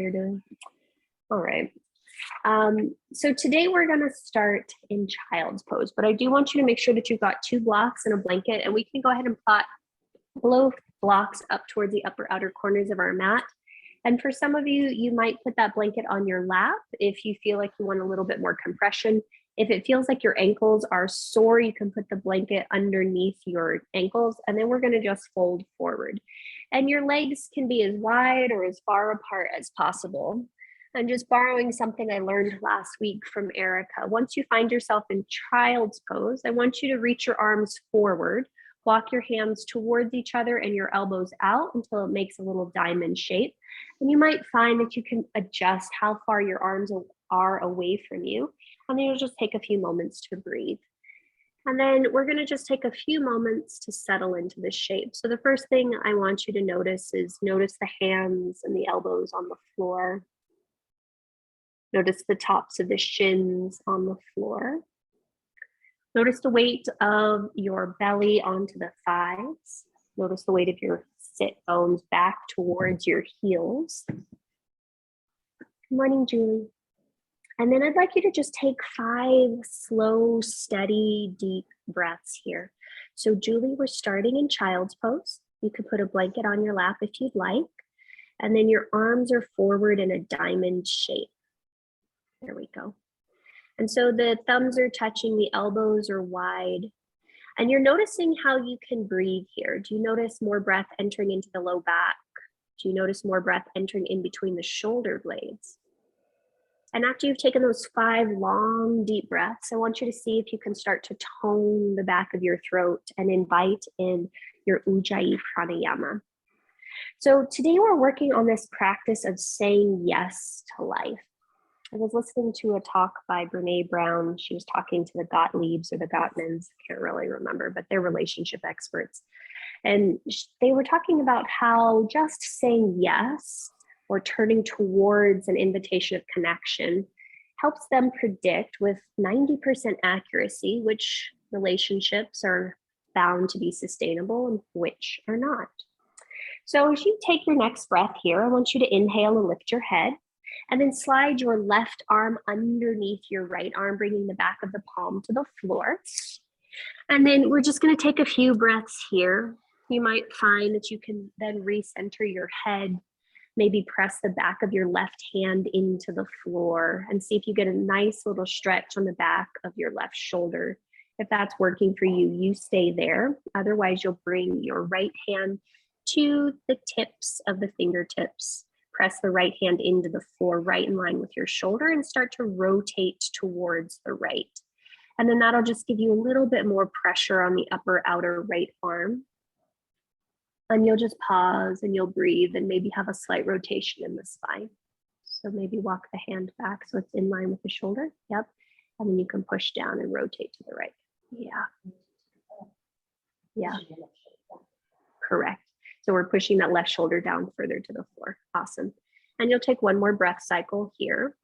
you're doing? All right. So today we're going to start in child's pose, but I do want you to make sure that you've got 2 blocks and a blanket, and we can go ahead and plot both blocks up towards the upper outer corners of our mat. And for some of you, you might put that blanket on your lap if you feel like you want a little bit more compression. If it feels like your ankles are sore, you can put the blanket underneath your ankles, and then we're going to just fold forward. And your legs can be as wide or as far apart as possible. I'm just borrowing something I learned last week from Erica. Once you find yourself in child's pose, I want you to reach your arms forward, walk your hands towards each other and your elbows out until it makes a little diamond shape. And you might find that you can adjust how far your arms are away from you. And then you'll just take a few moments to breathe. And then we're going to just take a few moments to settle into this shape. So the first thing I want you to notice is notice the hands and the elbows on the floor. Notice the tops of the shins on the floor. Notice the weight of your belly onto the thighs. Notice the weight of your sit bones back towards your heels. Good morning, Julie. And then I'd like you to just take 5 slow, steady, deep breaths here. So Julie, we're starting in child's pose. You could put a blanket on your lap if you'd like. And then your arms are forward in a diamond shape. There we go. And so the thumbs are touching, the elbows are wide. And you're noticing how you can breathe here. Do you notice more breath entering into the low back? Do you notice more breath entering in between the shoulder blades? And after you've taken those 5 long, deep breaths, I want you to see if you can start to tone the back of your throat and invite in your Ujjayi pranayama. So today we're working on this practice of saying yes to life. I was listening to a talk by Brene Brown. She was talking to the Gottliebs or the Gottmans, I can't really remember, but they're relationship experts. And they were talking about how just saying yes or turning towards an invitation of connection helps them predict with 90% accuracy which relationships are bound to be sustainable and which are not. So as you take your next breath here, I want you to inhale and lift your head. And then slide your left arm underneath your right arm, bringing the back of the palm to the floor. And then we're just going to take a few breaths here. You might find that you can then recenter your head, maybe press the back of your left hand into the floor and see if you get a nice little stretch on the back of your left shoulder. If that's working for you, you stay there. Otherwise, you'll bring your right hand to the tips of the fingertips. Press the right hand into the floor right in line with your shoulder and start to rotate towards the right. And then that'll just give you a little bit more pressure on the upper outer right arm. And you'll just pause and you'll breathe and maybe have a slight rotation in the spine. So maybe walk the hand back so it's in line with the shoulder. Yep. And then you can push down and rotate to the right. Yeah. Yeah. Correct. So we're pushing that left shoulder down further to the floor. Awesome. And you'll take one more breath cycle here.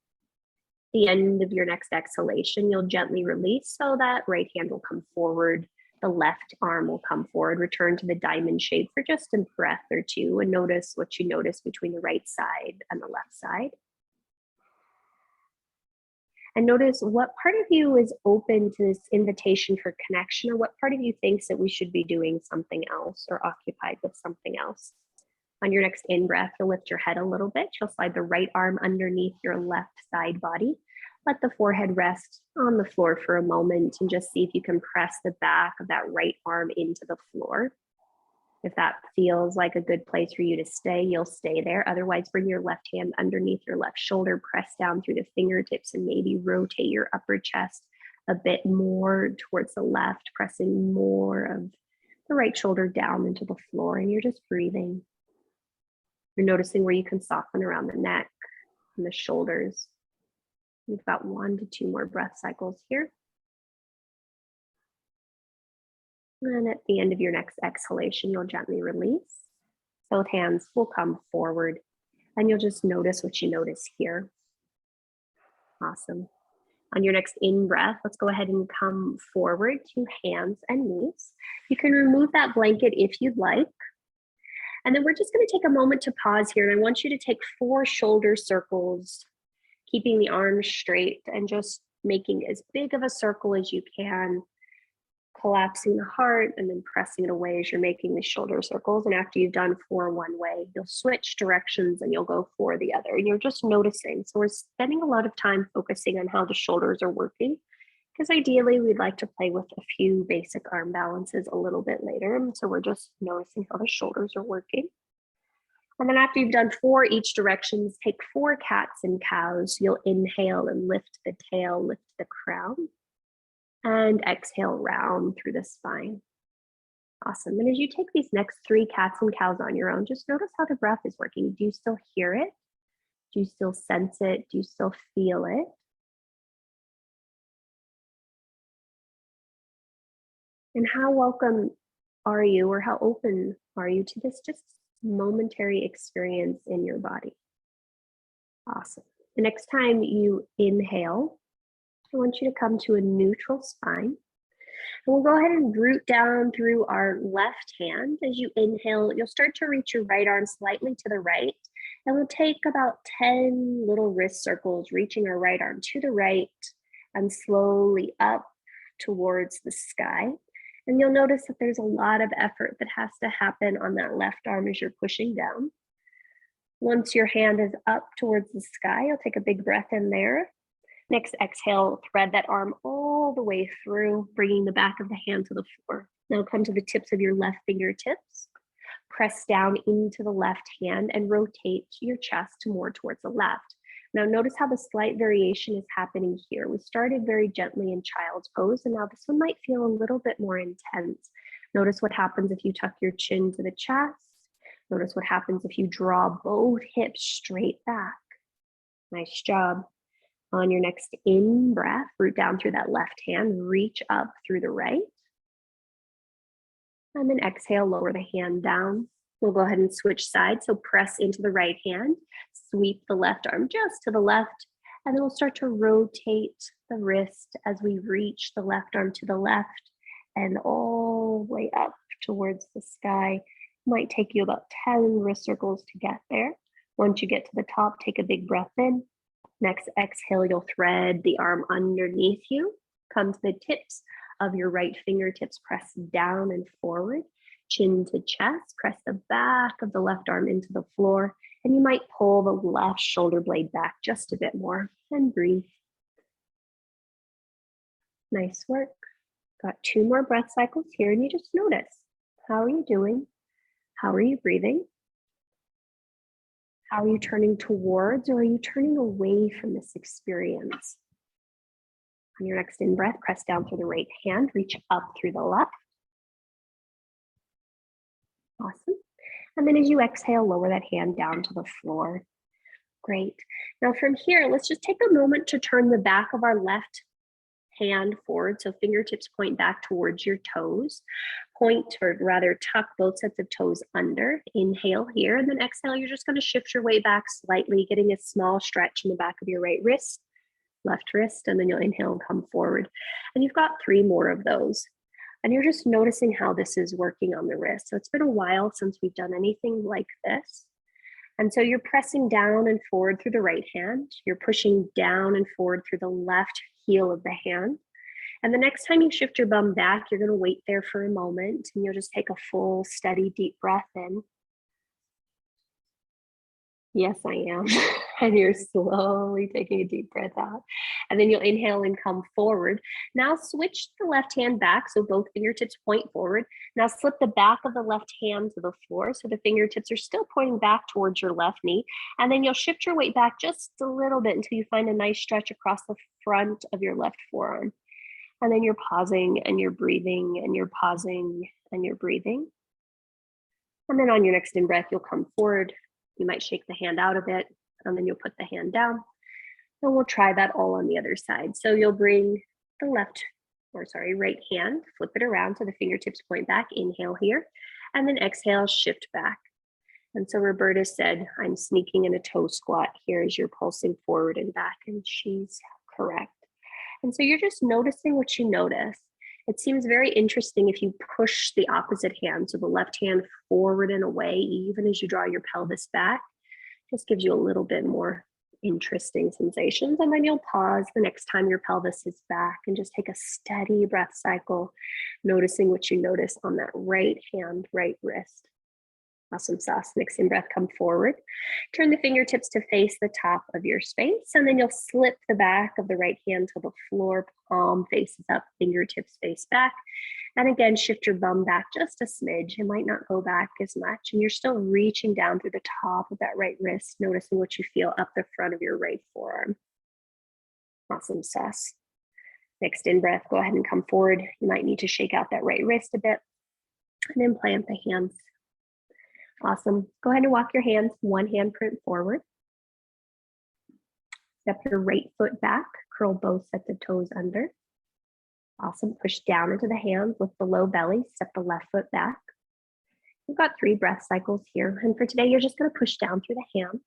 The end of your next exhalation, you'll gently release so that right hand will come forward. The left arm will come forward. Return to the diamond shape for just a breath or 2 and notice what you notice between the right side and the left side. And notice what part of you is open to this invitation for connection, or what part of you thinks that we should be doing something else or occupied with something else. On your next in-breath, you'll lift your head a little bit. You'll slide the right arm underneath your left side body. Let the forehead rest on the floor for a moment and just see if you can press the back of that right arm into the floor. If that feels like a good place for you to stay, you'll stay there. Otherwise, bring your left hand underneath your left shoulder, press down through the fingertips, and maybe rotate your upper chest a bit more towards the left, pressing more of the right shoulder down into the floor, and you're just breathing. You're noticing where you can soften around the neck and the shoulders. You've got 1 to 2 more breath cycles here. And at the end of your next exhalation, you'll gently release. Both hands will come forward and you'll just notice what you notice here. Awesome. On your next in-breath, let's go ahead and come forward to hands and knees. You can remove that blanket if you'd like. And then we're just going to take a moment to pause here. And I want you to take 4 shoulder circles, keeping the arms straight and just making as big of a circle as you can, collapsing the heart and then pressing it away as you're making these shoulder circles. And after you've done 4 one way, you'll switch directions and you'll go 4 the other. And you're just noticing. So we're spending a lot of time focusing on how the shoulders are working, because ideally we'd like to play with a few basic arm balances a little bit later. And so we're just noticing how the shoulders are working. And then after you've done 4 each directions, take 4 cats and cows. You'll inhale and lift the tail, lift the crown, and exhale round through the spine. Awesome. And as you take these next 3 cats and cows on your own, just notice how the breath is working. Do you still hear it? Do you still sense it? Do you still feel it? And how welcome are you, or how open are you to this just momentary experience in your body? Awesome. The next time you inhale, I want you to come to a neutral spine. And we'll go ahead and root down through our left hand. As you inhale, you'll start to reach your right arm slightly to the right. And we'll take about 10 little wrist circles, reaching our right arm to the right and slowly up towards the sky. And you'll notice that there's a lot of effort that has to happen on that left arm as you're pushing down. Once your hand is up towards the sky, you'll take a big breath in there. Next exhale, thread that arm all the way through, bringing the back of the hand to the floor. Now come to the tips of your left fingertips. Press down into the left hand and rotate your chest more towards the left. Now notice how the slight variation is happening here. We started very gently in child's pose, and now this one might feel a little bit more intense. Notice what happens if you tuck your chin to the chest. Notice what happens if you draw both hips straight back. Nice job. On your next in breath, root down through that left hand, reach up through the right. And then exhale, lower the hand down. We'll go ahead and switch sides. So press into the right hand, sweep the left arm just to the left, and then we'll start to rotate the wrist as we reach the left arm to the left and all the way up towards the sky. Might take you about 10 wrist circles to get there. Once you get to the top, take a big breath in. Next exhale, you'll thread the arm underneath you. Come to the tips of your right fingertips, press down and forward, chin to chest, press the back of the left arm into the floor, and you might pull the left shoulder blade back just a bit more and breathe. Nice work. Got 2 more breath cycles here, and you just notice, how are you doing? How are you breathing? How are you turning towards, or are you turning away from this experience? On your next in-breath, press down through the right hand, reach up through the left. Awesome. And then as you exhale, lower that hand down to the floor. Great. Now from here, let's just take a moment to turn the back of our left hand forward. So fingertips point back towards your toes. Point, or rather tuck both sets of toes under. Inhale here, and then exhale, you're just going to shift your way back slightly, getting a small stretch in the back of your right wrist, left wrist, and then you'll inhale and come forward. And you've got 3 more of those. And you're just noticing how this is working on the wrist. So it's been a while since we've done anything like this. And so you're pressing down and forward through the right hand. You're pushing down and forward through the left heel of the hand. And the next time you shift your bum back, you're going to wait there for a moment, and you'll just take a full, steady, deep breath in. Yes, I am. And you're slowly taking a deep breath out. And then you'll inhale and come forward. Now switch the left hand back, so both fingertips point forward. Now slip the back of the left hand to the floor, so the fingertips are still pointing back towards your left knee. And then you'll shift your weight back just a little bit until you find a nice stretch across the front of your left forearm. And then you're pausing and you're breathing, and you're pausing and you're breathing. And then on your next in-breath, you'll come forward. You might shake the hand out a bit, and then you'll put the hand down. And we'll try that all on the other side. So you'll bring the right hand, flip it around so the fingertips point back. Inhale here, and then exhale, shift back. And so Roberta said, I'm sneaking in a toe squat here as you're pulsing forward and back, and she's correct. And so you're just noticing what you notice. It seems very interesting if you push the opposite hand, so the left hand forward and away, even as you draw your pelvis back. Just gives you a little bit more interesting sensations. And then you'll pause the next time your pelvis is back and just take a steady breath cycle, noticing what you notice on that right hand, right wrist. Awesome sauce. Next in breath, come forward. Turn the fingertips to face the top of your space, and then you'll slip the back of the right hand to the floor, palm faces up, fingertips face back. And again, shift your bum back just a smidge. It might not go back as much, and you're still reaching down through the top of that right wrist, noticing what you feel up the front of your right forearm. Awesome sauce. Next in breath, go ahead and come forward. You might need to shake out that right wrist a bit, and then plant the hands. Awesome. Go ahead and walk your hands, one handprint forward. Step your right foot back, curl both sets of toes under. Awesome. Push down into the hands, lift the low belly, step the left foot back. We've got 3 breath cycles here. And for today, you're just going to push down through the hands,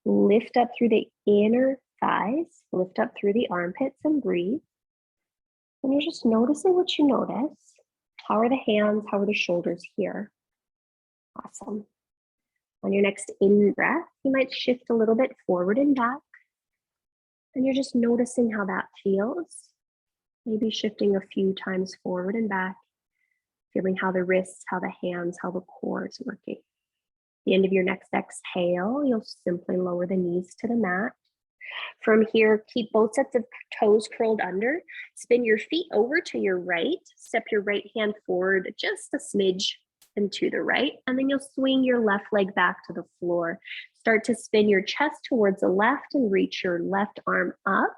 lift up through the inner thighs, lift up through the armpits and breathe. And you're just noticing what you notice. How are the hands? How are the shoulders here? Awesome. On your next in breath, you might shift a little bit forward and back. And you're just noticing how that feels. Maybe shifting a few times forward and back, feeling how the wrists, how the hands, how the core is working. At the end of your next exhale, you'll simply lower the knees to the mat. From here, keep both sets of toes curled under. Spin your feet over to your right. Step your right hand forward just a smidge and to the right, and then you'll swing your left leg back to the floor. Start to spin your chest towards the left and reach your left arm up.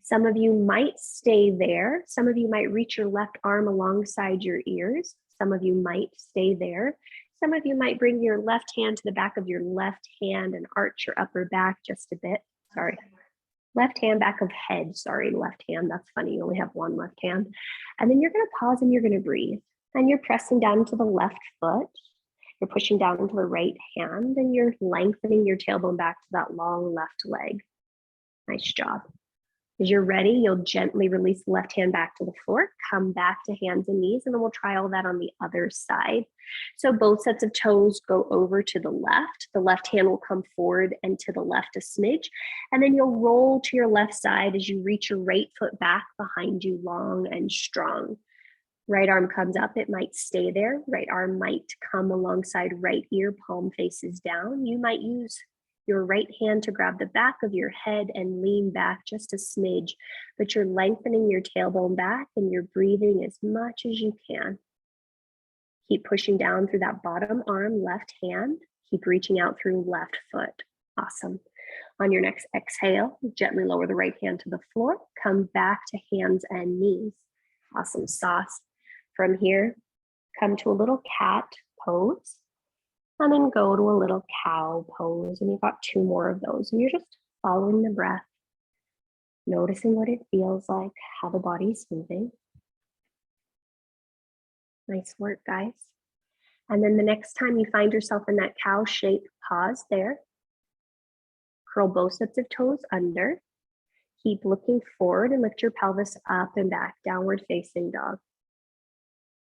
Some of you might stay there. Some of you might reach your left arm alongside your ears. Some of you might stay there. Some of you might bring your left hand to the back of your left hand and arch your upper back just a bit. Sorry. Left hand back of head. Sorry, left hand. That's funny. You only have one left hand. And then you're going to pause and you're going to breathe. And you're pressing down into the left foot. You're pushing down into the right hand, and you're lengthening your tailbone back to that long left leg. Nice job. As you're ready, you'll gently release the left hand back to the floor, come back to hands and knees, and then we'll try all that on the other side. So both sets of toes go over to the left. The left hand will come forward and to the left a smidge, and then you'll roll to your left side as you reach your right foot back behind you, long and strong. Right arm comes up, it might stay there. Right arm might come alongside right ear, palm faces down. You might use your right hand to grab the back of your head and lean back just a smidge, but you're lengthening your tailbone back and you're breathing as much as you can. Keep pushing down through that bottom arm, left hand. Keep reaching out through left foot. Awesome. On your next exhale, gently lower the right hand to the floor. Come back to hands and knees. Awesome sauce. From here, come to a little cat pose, and then go to a little cow pose. And you've got 2 more of those. And you're just following the breath, noticing what it feels like, how the body's moving. Nice work, guys. And then the next time you find yourself in that cow shape, pause there. Curl both sets of toes under. Keep looking forward and lift your pelvis up and back, downward facing dog.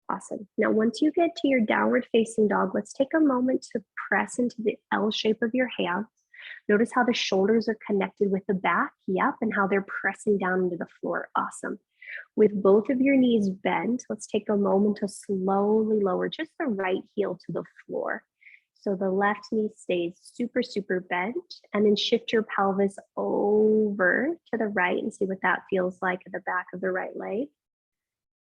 Awesome. Now, once you get to your downward facing dog, let's take a moment to press into the L shape of your hands. Notice how the shoulders are connected with the back. Yep. And how they're pressing down into the floor. Awesome. With both of your knees bent, let's take a moment to slowly lower just the right heel to the floor. So the left knee stays super, super bent, and then shift your pelvis over to the right and see what that feels like at the back of the right leg.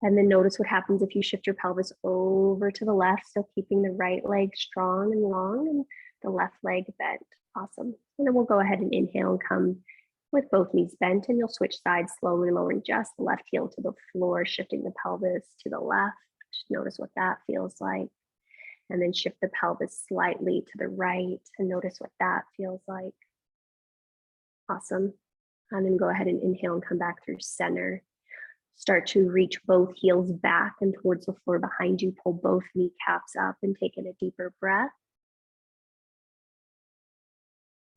And then notice what happens if you shift your pelvis over to the left. So keeping the right leg strong and long and the left leg bent. Awesome. And then we'll go ahead and inhale and come with both knees bent, and you'll switch sides, slowly lowering just the left heel to the floor, shifting the pelvis to the left. Notice what that feels like. And then shift the pelvis slightly to the right and notice what that feels like. Awesome. And then go ahead and inhale and come back through center. Start to reach both heels back and towards the floor behind you. Pull both kneecaps up and take in a deeper breath.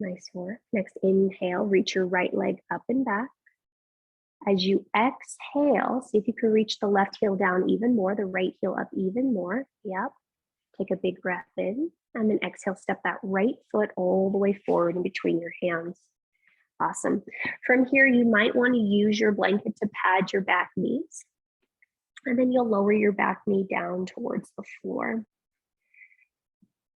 Nice work. Next, inhale, reach your right leg up and back. As you exhale, see if you can reach the left heel down even more, the right heel up even more. Yep. Take a big breath in, and then exhale, step that right foot all the way forward in between your hands. Awesome. From here, you might want to use your blanket to pad your back knees, and then you'll lower your back knee down towards the floor.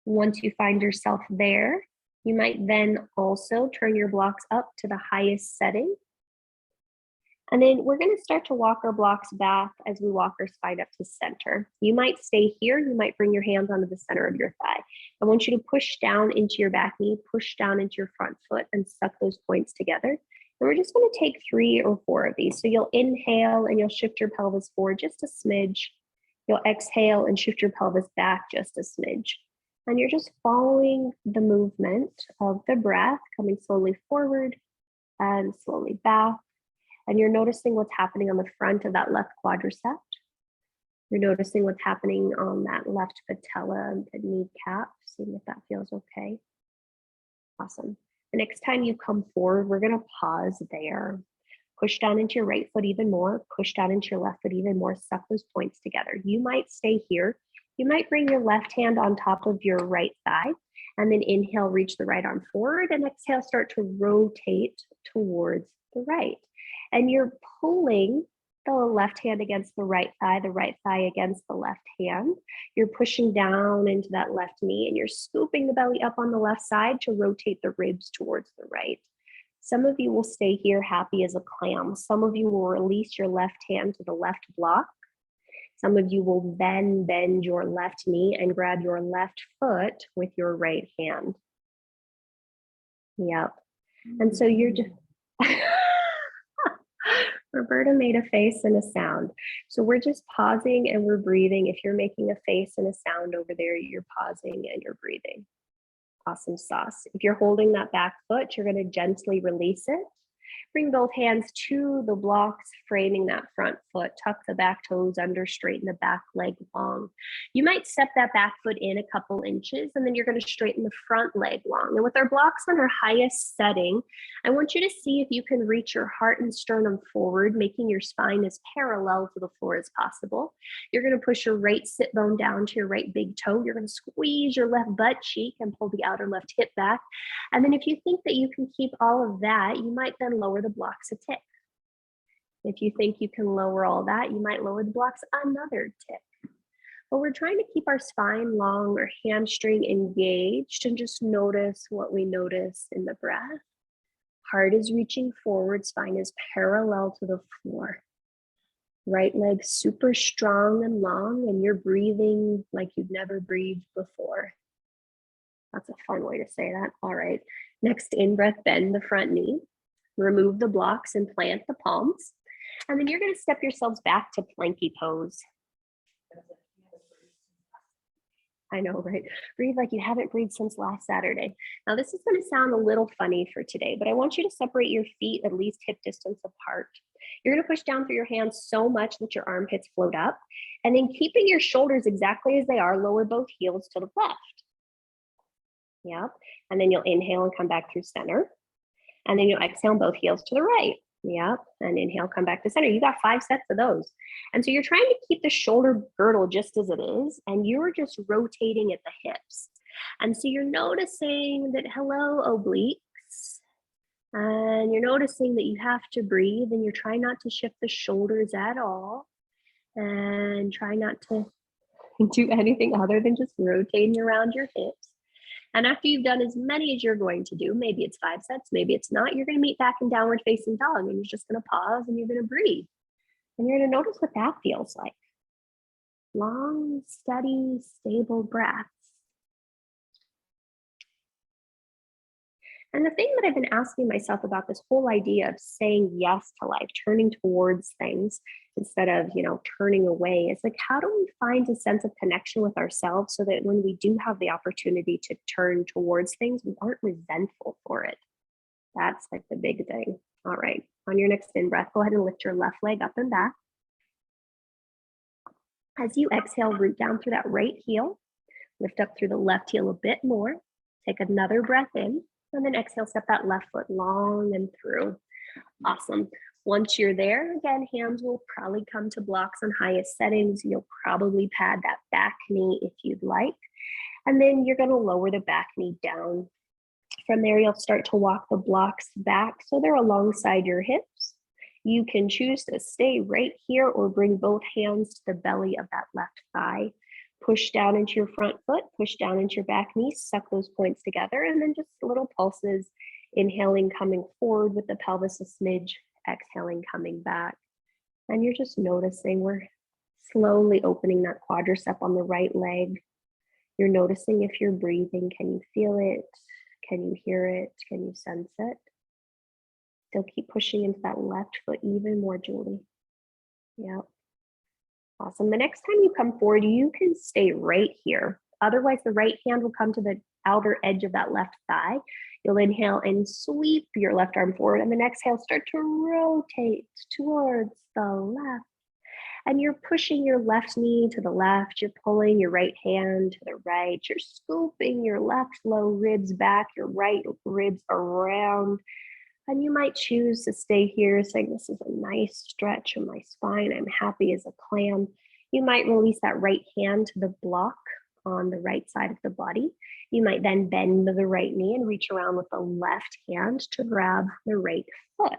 Once you find yourself there, you might then also turn your blocks up to the highest setting. And then we're going to start to walk our blocks back as we walk our spine up to center. You might stay here. You might bring your hands onto the center of your thigh. I want you to push down into your back knee, push down into your front foot, and suck those points together. And we're just going to take 3 or 4 of these. So you'll inhale and you'll shift your pelvis forward just a smidge. You'll exhale and shift your pelvis back just a smidge. And you're just following the movement of the breath, coming slowly forward and slowly back. And you're noticing what's happening on the front of that left quadricep. You're noticing what's happening on that left patella and the kneecap, seeing if that feels okay. Awesome. The next time you come forward, we're going to pause there. Push down into your right foot even more. Push down into your left foot even more. Suck those points together. You might stay here. You might bring your left hand on top of your right thigh, and then inhale, reach the right arm forward, and exhale, start to rotate towards the right. And you're pulling the left hand against the right thigh against the left hand. You're pushing down into that left knee, and you're scooping the belly up on the left side to rotate the ribs towards the right. Some of you will stay here happy as a clam. Some of you will release your left hand to the left block. Some of you will then bend your left knee and grab your left foot with your right hand. Yep. And so you're just... Roberta made a face and a sound. So we're just pausing and we're breathing. If you're making a face and a sound over there, you're pausing and you're breathing. Awesome sauce. If you're holding that back foot, you're going to gently release it. Bring both hands to the blocks, framing that front foot. Tuck the back toes under, straighten the back leg long. You might step that back foot in a couple inches, and then you're going to straighten the front leg long. And with our blocks on our highest setting, I want you to see if you can reach your heart and sternum forward, making your spine as parallel to the floor as possible. You're going to push your right sit bone down to your right big toe. You're going to squeeze your left butt cheek and pull the outer left hip back. And then if you think that you can keep all of that, you might then lower the blocks a tick. If you think you can lower all that, you might lower the blocks another tick. But we're trying to keep our spine long, our hamstring engaged, and just notice what we notice in the breath. Heart is reaching forward, spine is parallel to the floor. Right leg super strong and long, and you're breathing like you've never breathed before. That's a fun way to say that. All right. Next in-breath, bend the front knee. Remove the blocks and plant the palms. And then you're going to step yourselves back to planky pose. I know, right? Breathe like you haven't breathed since last Saturday. Now, this is going to sound a little funny for today, but I want you to separate your feet at least hip distance apart. You're going to push down through your hands so much that your armpits float up. And then keeping your shoulders exactly as they are, lower both heels to the left. Yep. And then you'll inhale and come back through center. And then you'll exhale both heels to the right. Yep. And inhale, come back to center. You got 5 sets of those. And so you're trying to keep the shoulder girdle just as it is, and you're just rotating at the hips. And so you're noticing that, hello, obliques. And you're noticing that you have to breathe, and you're trying not to shift the shoulders at all. And try not to do anything other than just rotating around your hips. And after you've done as many as you're going to do, maybe it's 5 sets, maybe it's not, you're going to meet back in downward facing dog, and you're just going to pause and you're going to breathe. And you're going to notice what that feels like. Long, steady, stable breaths. And the thing that I've been asking myself about this whole idea of saying yes to life, turning towards things instead of, turning away, is like, how do we find a sense of connection with ourselves so that when we do have the opportunity to turn towards things, we aren't resentful for it? That's like the big thing. All right, on your next in-breath, go ahead and lift your left leg up and back. As you exhale, root down through that right heel, lift up through the left heel a bit more, take another breath in, and then exhale, step that left foot long and through. Awesome. Once you're there, again, hands will probably come to blocks on highest settings. You'll probably pad that back knee if you'd like. And then you're gonna lower the back knee down. From there, you'll start to walk the blocks back so they're alongside your hips. You can choose to stay right here or bring both hands to the belly of that left thigh. Push down into your front foot, push down into your back knee, suck those points together, and then just little pulses, inhaling, coming forward with the pelvis a smidge, exhaling, coming back. And you're just noticing we're slowly opening that quadricep on the right leg. You're noticing if you're breathing. Can you feel it? Can you hear it? Can you sense it? Still keep pushing into that left foot even more, Julie. Yep. Awesome. The next time you come forward, you can stay right here. Otherwise, the right hand will come to the outer edge of that left thigh. You'll inhale and sweep your left arm forward, and then exhale, start to rotate towards the left. And you're pushing your left knee to the left, you're pulling your right hand to the right, you're scooping your left low ribs back, your right ribs around. And you might choose to stay here saying, this is a nice stretch of my spine, I'm happy as a clam. You might release that right hand to the block on the right side of the body. You might then bend the right knee and reach around with the left hand to grab the right foot.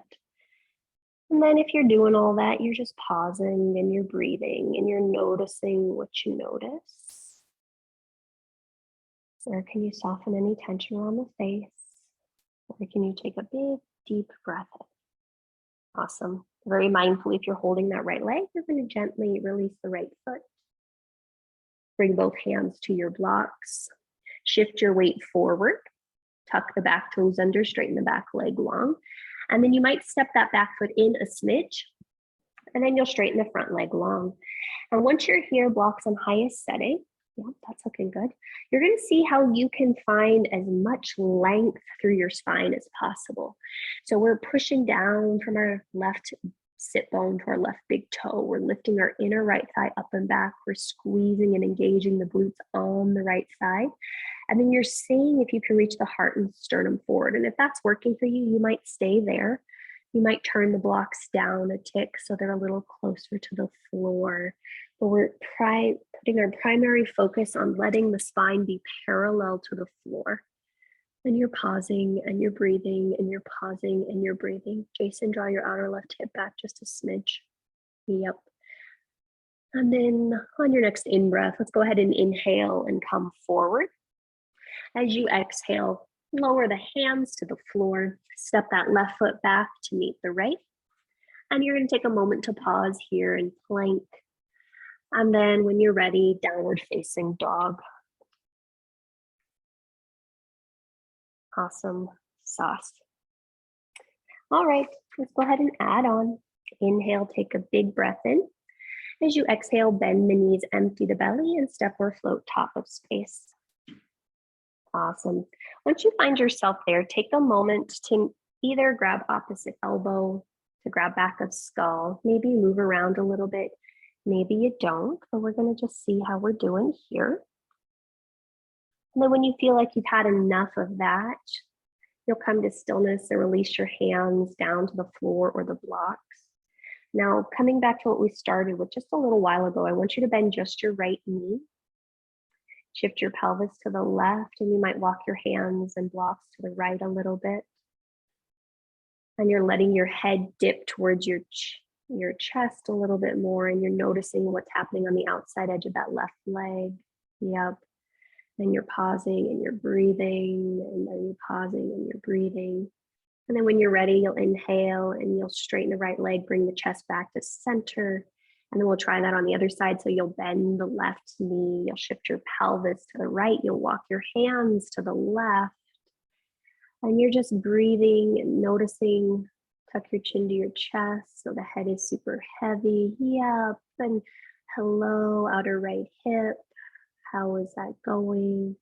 And then if you're doing all that, you're just pausing and you're breathing and you're noticing what you notice. Or can you soften any tension around the face? Or can you take a big, deep breath in? Awesome. Very mindful, if you're holding that right leg, you're going to gently release the right foot. Bring both hands to your blocks. Shift your weight forward. Tuck the back toes under, straighten the back leg long. And then you might step that back foot in a smidge, and then you'll straighten the front leg long. And once you're here, blocks on highest setting, yeah, that's looking good. You're going to see how you can find as much length through your spine as possible. So we're pushing down from our left sit bone to our left big toe. We're lifting our inner right thigh up and back. We're squeezing and engaging the glutes on the right side. And then you're seeing if you can reach the heart and sternum forward. And if that's working for you, you might stay there. You might turn the blocks down a tick so they're a little closer to the floor. But we're putting our primary focus on letting the spine be parallel to the floor. And you're pausing and you're breathing and you're pausing and you're breathing. Jason, draw your outer left hip back just a smidge. Yep. And then on your next in-breath, let's go ahead and inhale and come forward. As you exhale, lower the hands to the floor, step that left foot back to meet the right. And you're going to take a moment to pause here and plank. And then when you're ready, downward facing dog. Awesome sauce. All right, let's go ahead and add on. Inhale, take a big breath in. As you exhale, bend the knees, empty the belly, and step or float top of space. Awesome. Once you find yourself there, take a moment to either grab opposite elbow, to grab back of skull, maybe move around a little bit. Maybe you don't, but we're going to just see how we're doing here. And then when you feel like you've had enough of that, you'll come to stillness and release your hands down to the floor or the blocks. Now, coming back to what we started with just a little while ago, I want you to bend just your right knee. Shift your pelvis to the left, and you might walk your hands and blocks to the right a little bit. And you're letting your head dip towards your chest a little bit more, and you're noticing what's happening on the outside edge of that left leg. Yep. And you're pausing and you're breathing, and then you're pausing and you're breathing. And then when you're ready, you'll inhale and you'll straighten the right leg, bring the chest back to center. And then we'll try that on the other side. So you'll bend the left knee, you'll shift your pelvis to the right, you'll walk your hands to the left. And you're just breathing and noticing, tuck your chin to your chest so the head is super heavy. Yep. And hello, outer right hip. How is that going?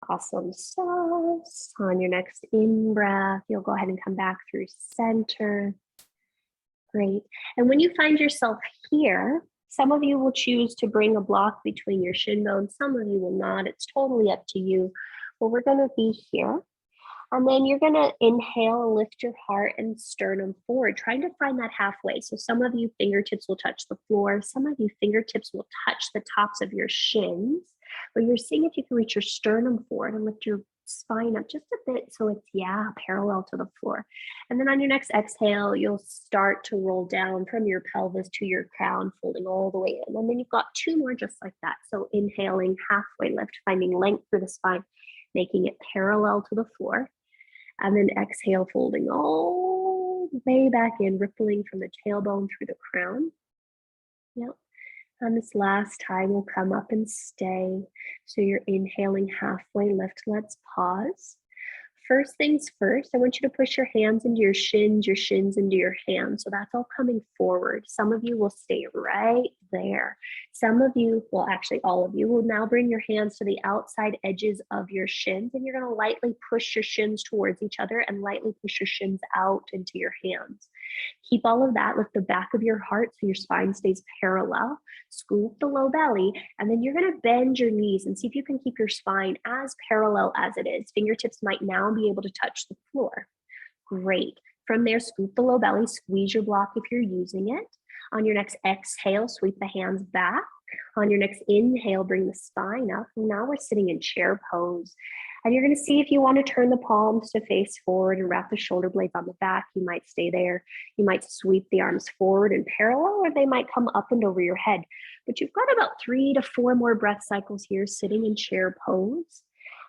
Awesome sauce. On your next in-breath, you'll go ahead and come back through center. Great. And when you find yourself here, some of you will choose to bring a block between your shin bones. Some of you will not. It's totally up to you. But we're going to be here. And then you're gonna inhale, lift your heart and sternum forward, trying to find that halfway. So some of you fingertips will touch the floor. Some of you fingertips will touch the tops of your shins, but you're seeing if you can reach your sternum forward and lift your spine up just a bit so it's, parallel to the floor. And then on your next exhale, you'll start to roll down from your pelvis to your crown, folding all the way in. And then you've got two more just like that. So inhaling, halfway lift, finding length through the spine, making it parallel to the floor. And then exhale, folding all the way back in, rippling from the tailbone through the crown. Yep. And this last time will come up and stay. So you're inhaling, halfway lift. Let's pause. First things first, I want you to push your hands into your shins into your hands. So that's all coming forward. Some of you will stay right there. Some of you, well, actually all of you, will now bring your hands to the outside edges of your shins, and you're going to lightly push your shins towards each other and lightly push your shins out into your hands. Keep all of that. Lift the back of your heart so your spine stays parallel. Scoop the low belly, and then you're going to bend your knees and see if you can keep your spine as parallel as it is. Fingertips might now be able to touch the floor. Great. From there, scoop the low belly, squeeze your block if you're using it. On your next exhale, sweep the hands back. On your next inhale, bring the spine up. Now we're sitting in chair pose. And you're going to see if you want to turn the palms to face forward and wrap the shoulder blades on the back. You might stay there. You might sweep the arms forward and parallel, or they might come up and over your head. But you've got about 3 to 4 more breath cycles here, sitting in chair pose.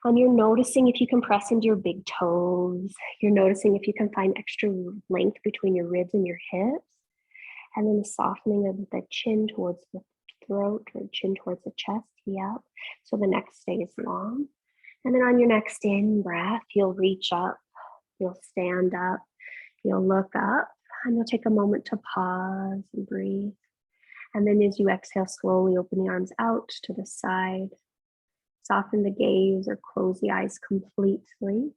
And you're noticing if you can press into your big toes. You're noticing if you can find extra length between your ribs and your hips. And then the softening of the chin towards the throat, or chin towards the chest. Yep. So the neck stays long. And then on your next in breath, you'll reach up, you'll stand up, you'll look up, and you'll take a moment to pause and breathe. And then as you exhale, slowly open the arms out to the side. Soften the gaze or close the eyes completely.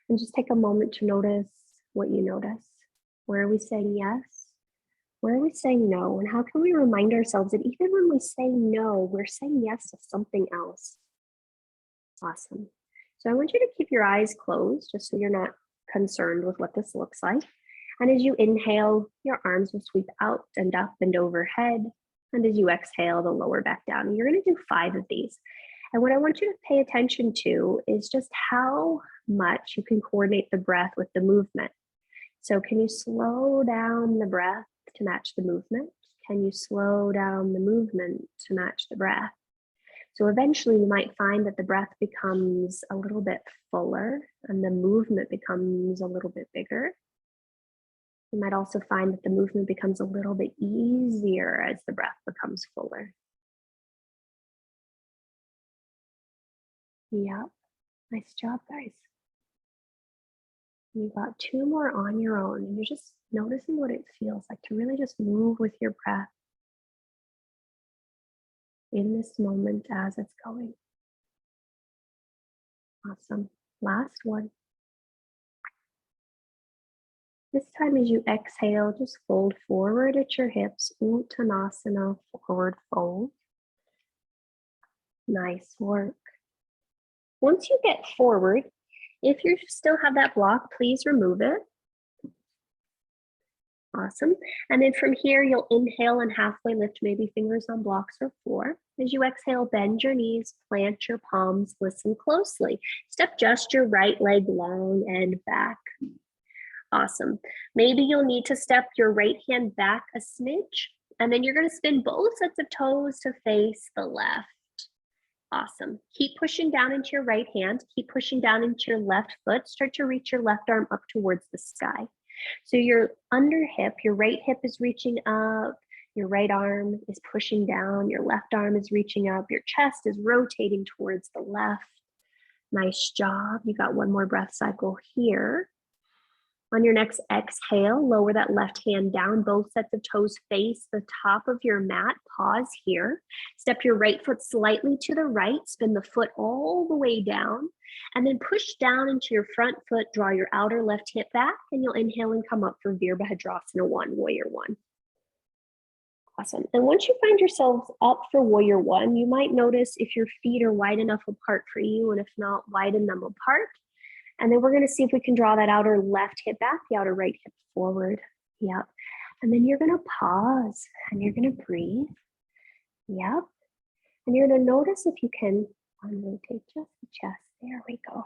And just take a moment to notice what you notice. Where are we saying yes? Where are we saying no? And how can we remind ourselves that even when we say no, we're saying yes to something else? Awesome. So I want you to keep your eyes closed just so you're not concerned with what this looks like. And as you inhale, your arms will sweep out and up and overhead. And as you exhale, they'll lower back down. And you're going to do 5 of these. And what I want you to pay attention to is just how much you can coordinate the breath with the movement. So can you slow down the breath to match the movement? Can you slow down the movement to match the breath? So eventually you might find that the breath becomes a little bit fuller and the movement becomes a little bit bigger. You might also find that the movement becomes a little bit easier as the breath becomes fuller. Yep, nice job, guys. You've got 2 more on your own, and you're just noticing what it feels like to really just move with your breath in this moment as it's going. Awesome. Last one. This time as you exhale, just fold forward at your hips, Uttanasana, forward fold. Nice work. Once you get forward, if you still have that block, please remove it. Awesome. And then from here, you'll inhale and halfway lift, maybe fingers on blocks or floor. As you exhale, bend your knees, plant your palms, listen closely. Step just your right leg long and back. Awesome. Maybe you'll need to step your right hand back a smidge, and then you're going to spin both sets of toes to face the left. Awesome. Keep pushing down into your right hand. Keep pushing down into your left foot. Start to reach your left arm up towards the sky. So your under hip, your right hip is reaching up, your right arm is pushing down, your left arm is reaching up, your chest is rotating towards the left. Nice job. You got 1 more breath cycle here. On your next exhale, lower that left hand down. Both sets of toes face the top of your mat. Pause here. Step your right foot slightly to the right. Spin the foot all the way down. And then push down into your front foot. Draw your outer left hip back. And you'll inhale and come up for Virabhadrasana 1, Warrior 1. Awesome. And once you find yourselves up for Warrior 1, you might notice if your feet are wide enough apart for you. And if not, widen them apart. And then we're going to see if we can draw that outer left hip back, the outer right hip forward. Yep. And then you're going to pause and you're going to breathe. Yep. And you're going to notice if you can rotate just the chest. There we go.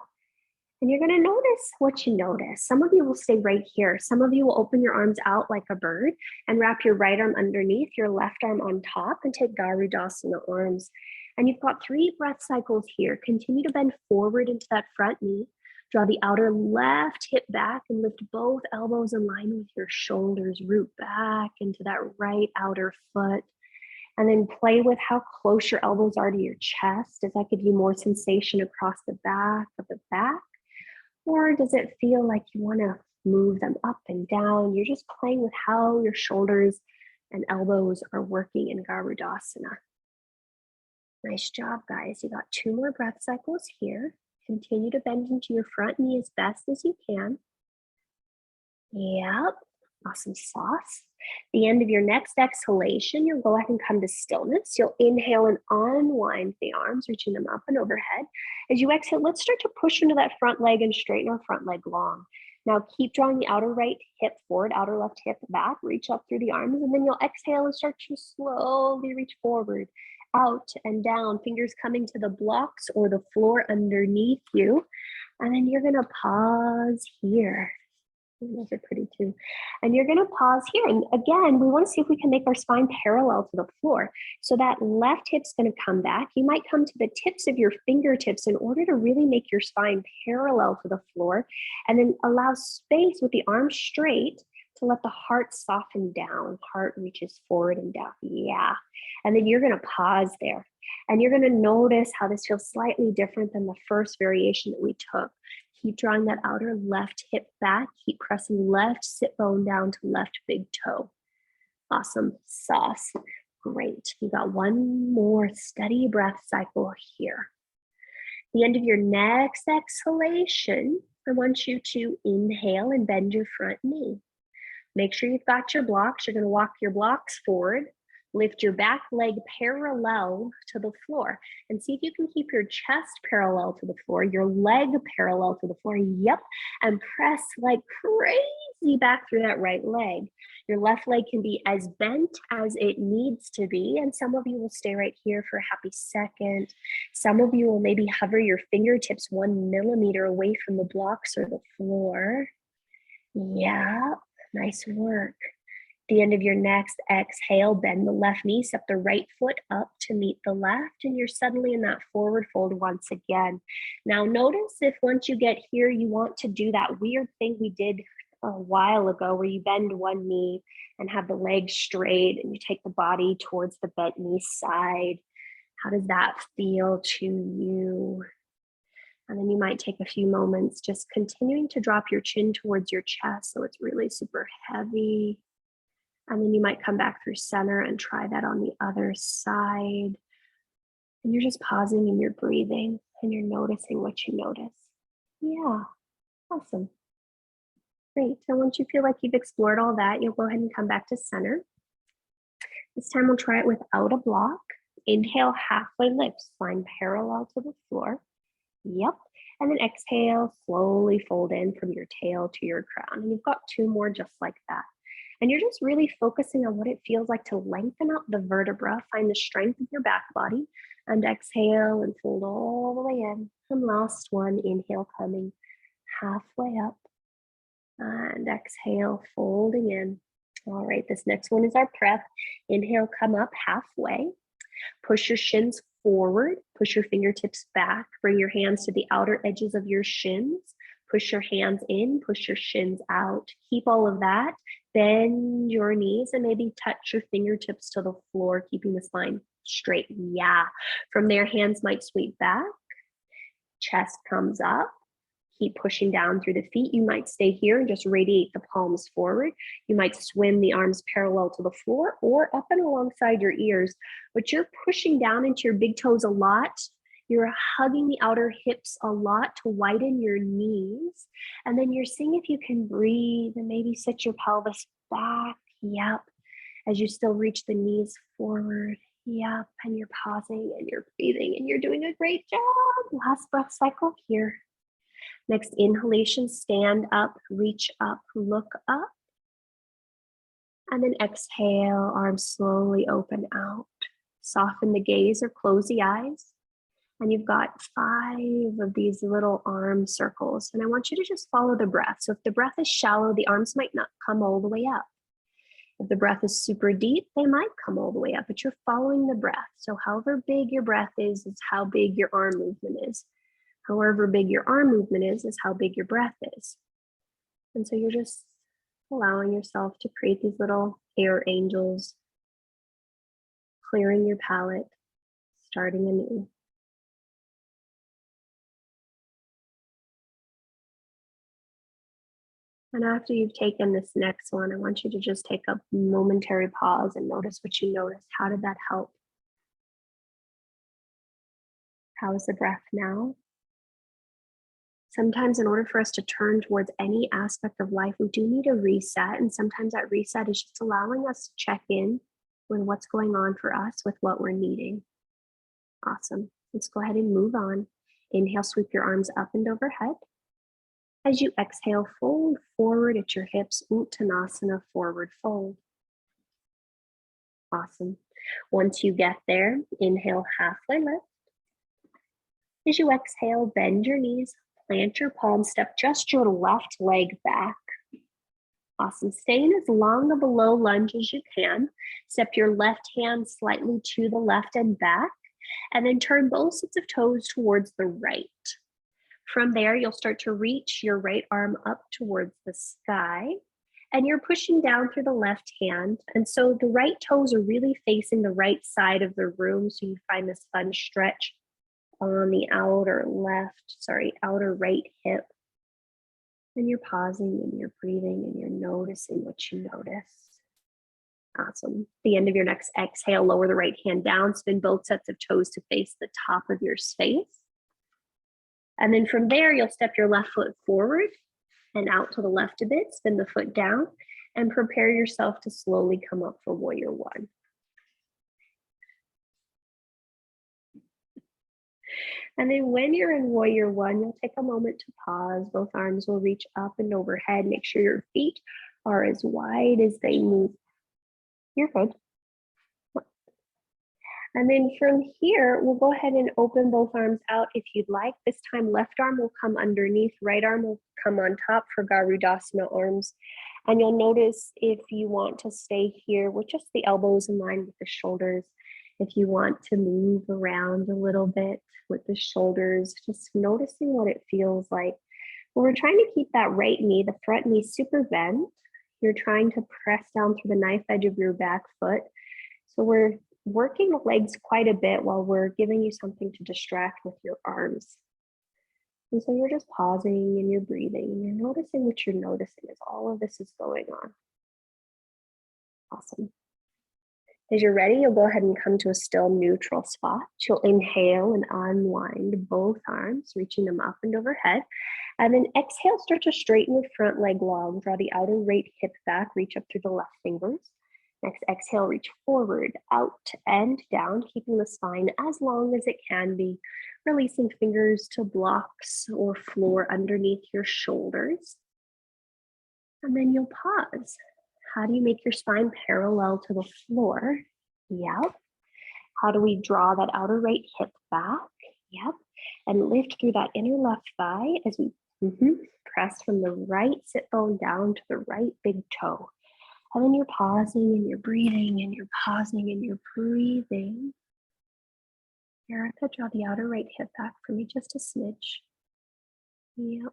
And you're going to notice what you notice. Some of you will stay right here. Some of you will open your arms out like a bird and wrap your right arm underneath, your left arm on top, and take Garudasana arms. And you've got 3 breath cycles here. Continue to bend forward into that front knee. Draw the outer left hip back and lift both elbows in line with your shoulders. Root back into that right outer foot. And then play with how close your elbows are to your chest. Does that give you more sensation across the back of the back? Or does it feel like you want to move them up and down? You're just playing with how your shoulders and elbows are working in Garudasana. Nice job, guys. You got 2 more breath cycles here. Continue to bend into your front knee as best as you can. Yep. Awesome sauce. The end of your next exhalation, you'll go ahead and come to stillness. You'll inhale and unwind the arms, reaching them up and overhead. As you exhale, let's start to push into that front leg and straighten our front leg long. Now keep drawing the outer right hip forward, outer left hip back, reach up through the arms, and then you'll exhale and start to slowly reach forward, out and down, fingers coming to the blocks or the floor underneath you. And then you're gonna pause here. Those are pretty too. And you're going to pause here. And again, we want to see if we can make our spine parallel to the floor. So that left hip's going to come back. You might come to the tips of your fingertips in order to really make your spine parallel to the floor. And then allow space with the arms straight to let the heart soften down. Heart reaches forward and down. Yeah. And then you're going to pause there. And you're going to notice how this feels slightly different than the first variation that we took. Keep drawing that outer left hip back. Keep pressing left sit bone down to left big toe. Awesome sauce. Great. You got 1 more steady breath cycle here. The end of your next exhalation, I want you to inhale and bend your front knee. Make sure you've got your blocks. You're going to walk your blocks forward. Lift your back leg parallel to the floor and see if you can keep your chest parallel to the floor, your leg parallel to the floor. Yep. And press like crazy back through that right leg. Your left leg can be as bent as it needs to be. And some of you will stay right here for a happy second. Some of you will maybe hover your fingertips 1 millimeter away from the blocks or the floor. Yeah. Nice work. The end of your next exhale, bend the left knee, step the right foot up to meet the left, and you're suddenly in that forward fold once again. Now notice if once you get here, you want to do that weird thing we did a while ago where you bend 1 knee and have the leg straight and you take the body towards the bent knee side. How does that feel to you? And then you might take a few moments just continuing to drop your chin towards your chest so it's really super heavy. And then you might come back through center and try that on the other side. And you're just pausing and you're breathing and you're noticing what you notice. Yeah, awesome. Great. So once you feel like you've explored all that, you'll go ahead and come back to center. This time we'll try it without a block. Inhale, halfway lift, spine parallel to the floor. Yep. And then exhale, slowly fold in from your tail to your crown. And you've got 2 more just like that. And you're just really focusing on what it feels like to lengthen up the vertebra, find the strength of your back body, and exhale and fold all the way in. And last one, inhale, coming halfway up, and exhale, folding in. All right, this next one is our prep. Inhale, come up halfway. Push your shins forward, push your fingertips back, bring your hands to the outer edges of your shins. Push your hands in, push your shins out. Keep all of that. Bend your knees and maybe touch your fingertips to the floor, keeping the spine straight. Yeah. From there, hands might sweep back. Chest comes up. Keep pushing down through the feet. You might stay here and just radiate the palms forward. You might swim the arms parallel to the floor or up and alongside your ears, but you're pushing down into your big toes a lot. You're hugging the outer hips a lot to widen your knees. And then you're seeing if you can breathe and maybe sit your pelvis back. Yep. As you still reach the knees forward. Yep. And you're pausing and you're breathing and you're doing a great job. Last breath cycle here. Next inhalation, stand up, reach up, look up. And then exhale, arms slowly open out. Soften the gaze or close the eyes. And you've got 5 of these little arm circles. And I want you to just follow the breath. So if the breath is shallow, the arms might not come all the way up. If the breath is super deep, they might come all the way up, but you're following the breath. So however big your breath is how big your arm movement is. However big your arm movement is how big your breath is. And so you're just allowing yourself to create these little air angels, clearing your palate, starting anew. And after you've taken this next one, I want you to just take a momentary pause and notice what you noticed. How did that help? How is the breath now? Sometimes in order for us to turn towards any aspect of life, we do need a reset. And sometimes that reset is just allowing us to check in with what's going on for us, with what we're needing. Awesome. Let's go ahead and move on. Inhale, sweep your arms up and overhead. As you exhale, fold forward at your hips, Uttanasana, forward fold. Awesome. Once you get there, inhale, halfway lift. As you exhale, bend your knees, plant your palms, step just your left leg back. Awesome. Stay in as long of a low lunge as you can. Step your left hand slightly to the left and back, and then turn both sets of toes towards the right. From there, you'll start to reach your right arm up towards the sky, and you're pushing down through the left hand. And so the right toes are really facing the right side of the room. So you find this fun stretch on the outer right hip. And you're pausing and you're breathing and you're noticing what you notice. Awesome. The end of your next exhale, lower the right hand down, spin both sets of toes to face the top of your space. And then from there, you'll step your left foot forward and out to the left a bit, spin the foot down, and prepare yourself to slowly come up for warrior one. And then when you're in warrior one, you'll take a moment to pause. Both arms will reach up and overhead. Make sure your feet are as wide as they move. You're good. And then from here, we'll go ahead and open both arms out if you'd like. This time, left arm will come underneath, right arm will come on top for Garudasana arms. And you'll notice if you want to stay here with just the elbows in line with the shoulders, if you want to move around a little bit with the shoulders, just noticing what it feels like. But we're trying to keep that right knee, the front knee, super bent. You're trying to press down through the knife edge of your back foot. So we're working the legs quite a bit while we're giving you something to distract with your arms. And so you're just pausing and you're breathing and you're noticing what you're noticing as all of this is going on. Awesome. As you're ready, you'll go ahead and come to a still neutral spot. You'll inhale and unwind both arms, reaching them up and overhead. And then exhale, start to straighten the front leg long. Draw the outer right hip back, reach up through the left fingers. Next, exhale, reach forward, out and down, keeping the spine as long as it can be, releasing fingers to blocks or floor underneath your shoulders. And then you'll pause. How do you make your spine parallel to the floor? Yep. How do we draw that outer right hip back? Yep. And lift through that inner left thigh as we press from the right sit bone down to the right big toe. And then you're pausing and you're breathing and you're pausing and you're breathing. Erica, draw the outer right hip back for me just a smidge. Yep.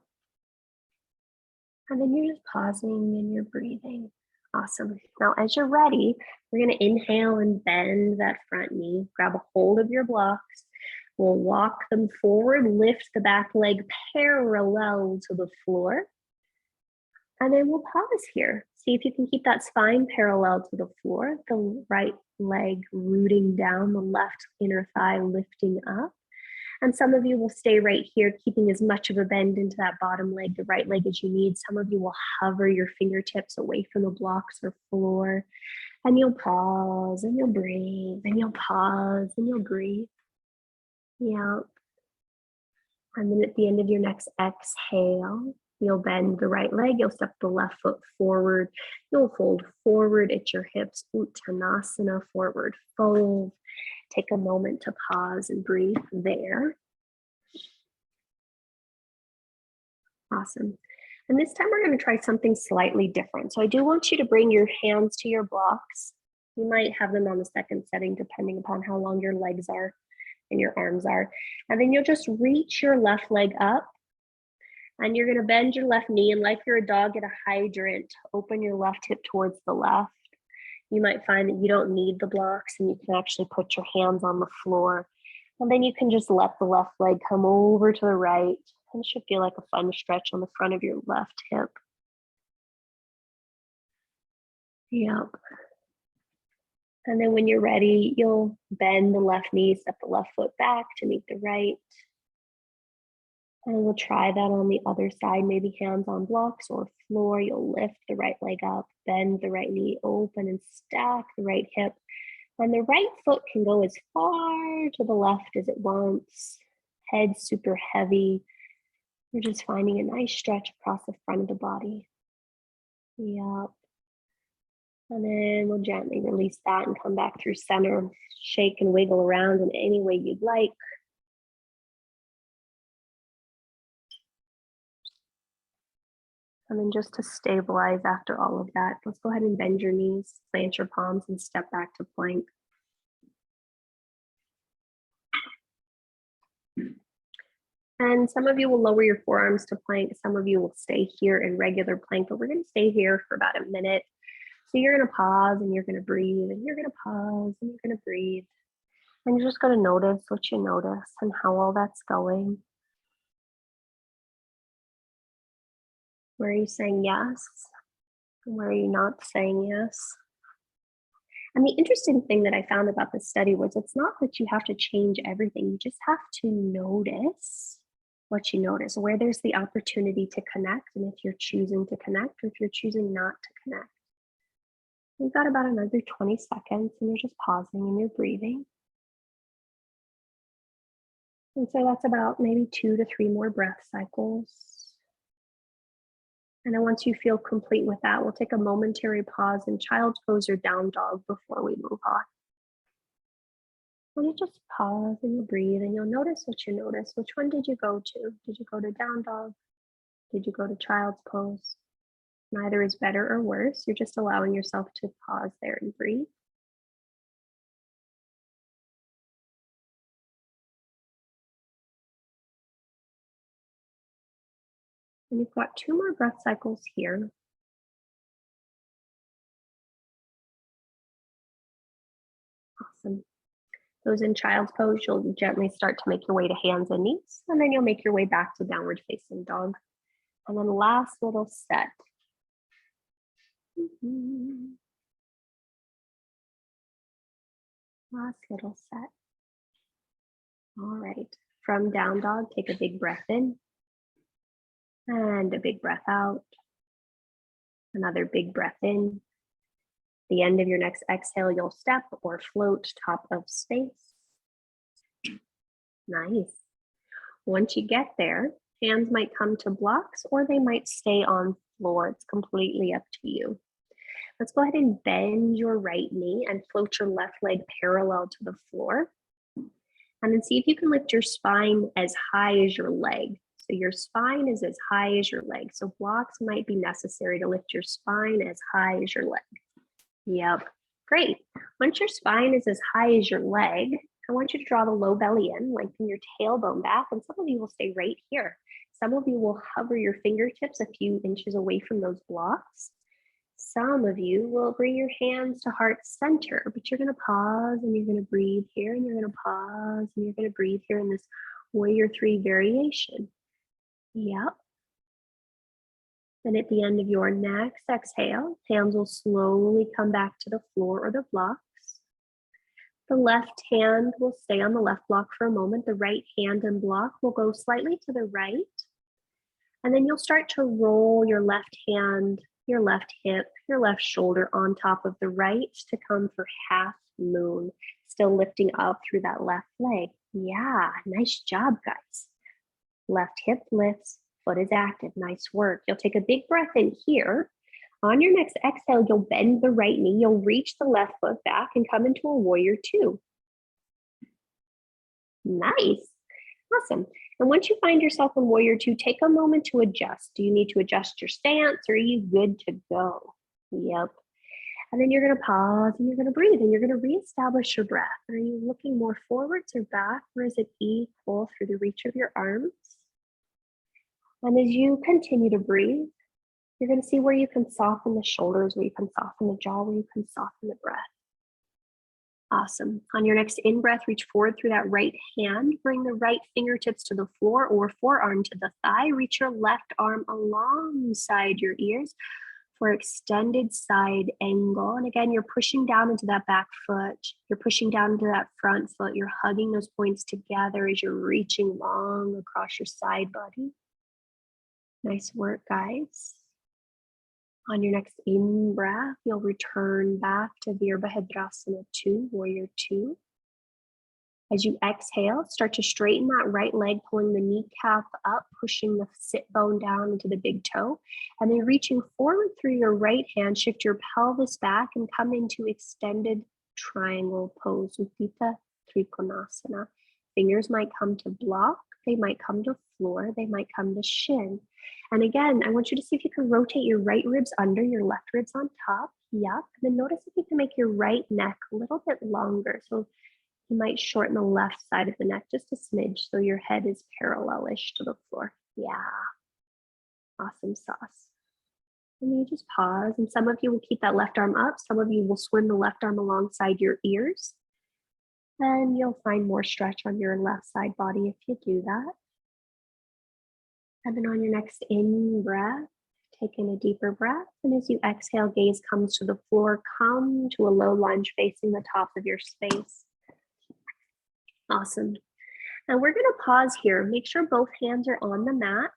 And then you're just pausing and you're breathing. Awesome. Now, as you're ready, we're going to inhale and bend that front knee. Grab a hold of your blocks. We'll walk them forward, lift the back leg parallel to the floor. And then we'll pause here. See if you can keep that spine parallel to the floor, the right leg rooting down, the left inner thigh lifting up. And some of you will stay right here, keeping as much of a bend into that bottom leg, the right leg as you need. Some of you will hover your fingertips away from the blocks or floor. And you'll pause and you'll breathe and you'll pause and you'll breathe. Yeah. And then at the end of your next exhale, you'll bend the right leg, you'll step the left foot forward, you'll fold forward at your hips, Uttanasana, forward fold. Take a moment to pause and breathe there. Awesome. And this time we're going to try something slightly different. So I do want you to bring your hands to your blocks. You might have them on the second setting depending upon how long your legs are and your arms are. And then you'll just reach your left leg up and you're going to bend your left knee, and like you're a dog at a hydrant, open your left hip towards the left. You might find that you don't need the blocks and you can actually put your hands on the floor. And then you can just let the left leg come over to the right. And it should feel like a fun stretch on the front of your left hip. Yep. And then when you're ready, you'll bend the left knee, step the left foot back to meet the right. And we'll try that on the other side, maybe hands on blocks or floor. You'll lift the right leg up, bend the right knee, open and stack the right hip. And the right foot can go as far to the left as it wants. Head super heavy. You're just finding a nice stretch across the front of the body. Yep. And then we'll gently release that and come back through center. Shake and wiggle around in any way you'd like. And then just to stabilize after all of that, let's go ahead and bend your knees, plant your palms, and step back to plank. And some of you will lower your forearms to plank. Some of you will stay here in regular plank, but we're going to stay here for about a minute. So you're going to pause and you're going to breathe, and you're going to pause and you're going to breathe. And you're just going to notice what you notice and how all that's going. Where are you saying yes? And where are you not saying yes? And the interesting thing that I found about this study was it's not that you have to change everything. You just have to notice what you notice, where there's the opportunity to connect, and if you're choosing to connect or if you're choosing not to connect. You've got about another 20 seconds and you're just pausing and you're breathing. And so that's about maybe 2 to 3 more breath cycles. And then once you feel complete with that, we'll take a momentary pause in child's pose or down dog before we move on. And you just pause and you breathe and you'll notice what you notice. Which one did you go to? Did you go to down dog? Did you go to child's pose? Neither is better or worse. You're just allowing yourself to pause there and breathe. And you've got 2 more breath cycles here. Awesome. Those in child's pose, you'll gently start to make your way to hands and knees, and then you'll make your way back to downward facing dog. And then last little set. Last little set. All right. From down dog, take a big breath in and a big breath out. Another big breath in. The end of your next exhale, you'll step or float top of space. Nice. Once you get there, hands might come to blocks or they might stay on floor. It's completely up to you. Let's go ahead and bend your right knee and float your left leg parallel to the floor. And then see if you can lift your spine as high as your leg. So your spine is as high as your leg. So blocks might be necessary to lift your spine as high as your leg. Yep, great. Once your spine is as high as your leg, I want you to draw the low belly in, lengthen your tailbone back, and some of you will stay right here. Some of you will hover your fingertips a few inches away from those blocks. Some of you will bring your hands to heart center, but you're going to pause and you're going to breathe here, and you're going to pause and you're going to breathe here in this warrior 3 variation. Yep. And at the end of your next exhale, hands will slowly come back to the floor or the blocks. The left hand will stay on the left block for a moment. The right hand and block will go slightly to the right. And then you'll start to roll your left hand, your left hip, your left shoulder on top of the right to come for half moon, still lifting up through that left leg. Yeah, nice job, guys. Left hip lifts, foot is active. Nice work. You'll take a big breath in here. On your next exhale, you'll bend the right knee. You'll reach the left foot back and come into a warrior two. Nice. Awesome. And once you find yourself in warrior two, take a moment to adjust. Do you need to adjust your stance or are you good to go? Yep. And then you're going to pause and you're going to breathe and you're going to reestablish your breath. Are you looking more forwards or back, or is it equal through the reach of your arms? And as you continue to breathe, you're going to see where you can soften the shoulders, where you can soften the jaw, where you can soften the breath. Awesome. On your next in-breath, reach forward through that right hand. Bring the right fingertips to the floor or forearm to the thigh. Reach your left arm alongside your ears for extended side angle. And again, you're pushing down into that back foot. You're pushing down into that front foot. You're hugging those points together as you're reaching long across your side body. Nice work, guys. On your next in-breath, you'll return back to Virabhadrasana 2, Warrior 2. As you exhale, start to straighten that right leg, pulling the kneecap up, pushing the sit bone down into the big toe, and then reaching forward through your right hand, shift your pelvis back and come into extended triangle pose, Utthita Trikonasana. Fingers might come to block, they might come to floor, they might come to shin. And again, I want you to see if you can rotate your right ribs under, your left ribs on top. Yep. And then notice if you can make your right neck a little bit longer. So you might shorten the left side of the neck just a smidge so your head is parallelish to the floor. Yeah. Awesome sauce. And then you just pause. And some of you will keep that left arm up. Some of you will swim the left arm alongside your ears. And you'll find more stretch on your left side body if you do that. And then on your next in-breath, take in a deeper breath. And as you exhale, gaze comes to the floor. Come to a low lunge facing the top of your space. Awesome. And we're going to pause here. Make sure both hands are on the mat.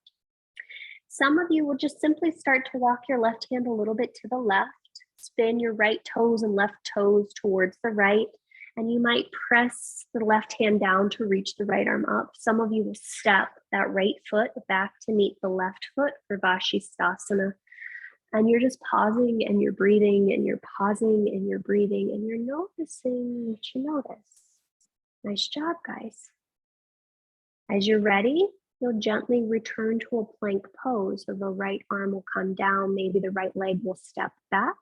Some of you will just simply start to walk your left hand a little bit to the left. Spin your right toes and left toes towards the right. And you might press the left hand down to reach the right arm up. Some of you will step that right foot back to meet the left foot for Vashisthasana. And you're just pausing and you're breathing and you're pausing and you're breathing and you're noticing what you notice. Nice job, guys. As you're ready, you'll gently return to a plank pose. So the right arm will come down. Maybe the right leg will step back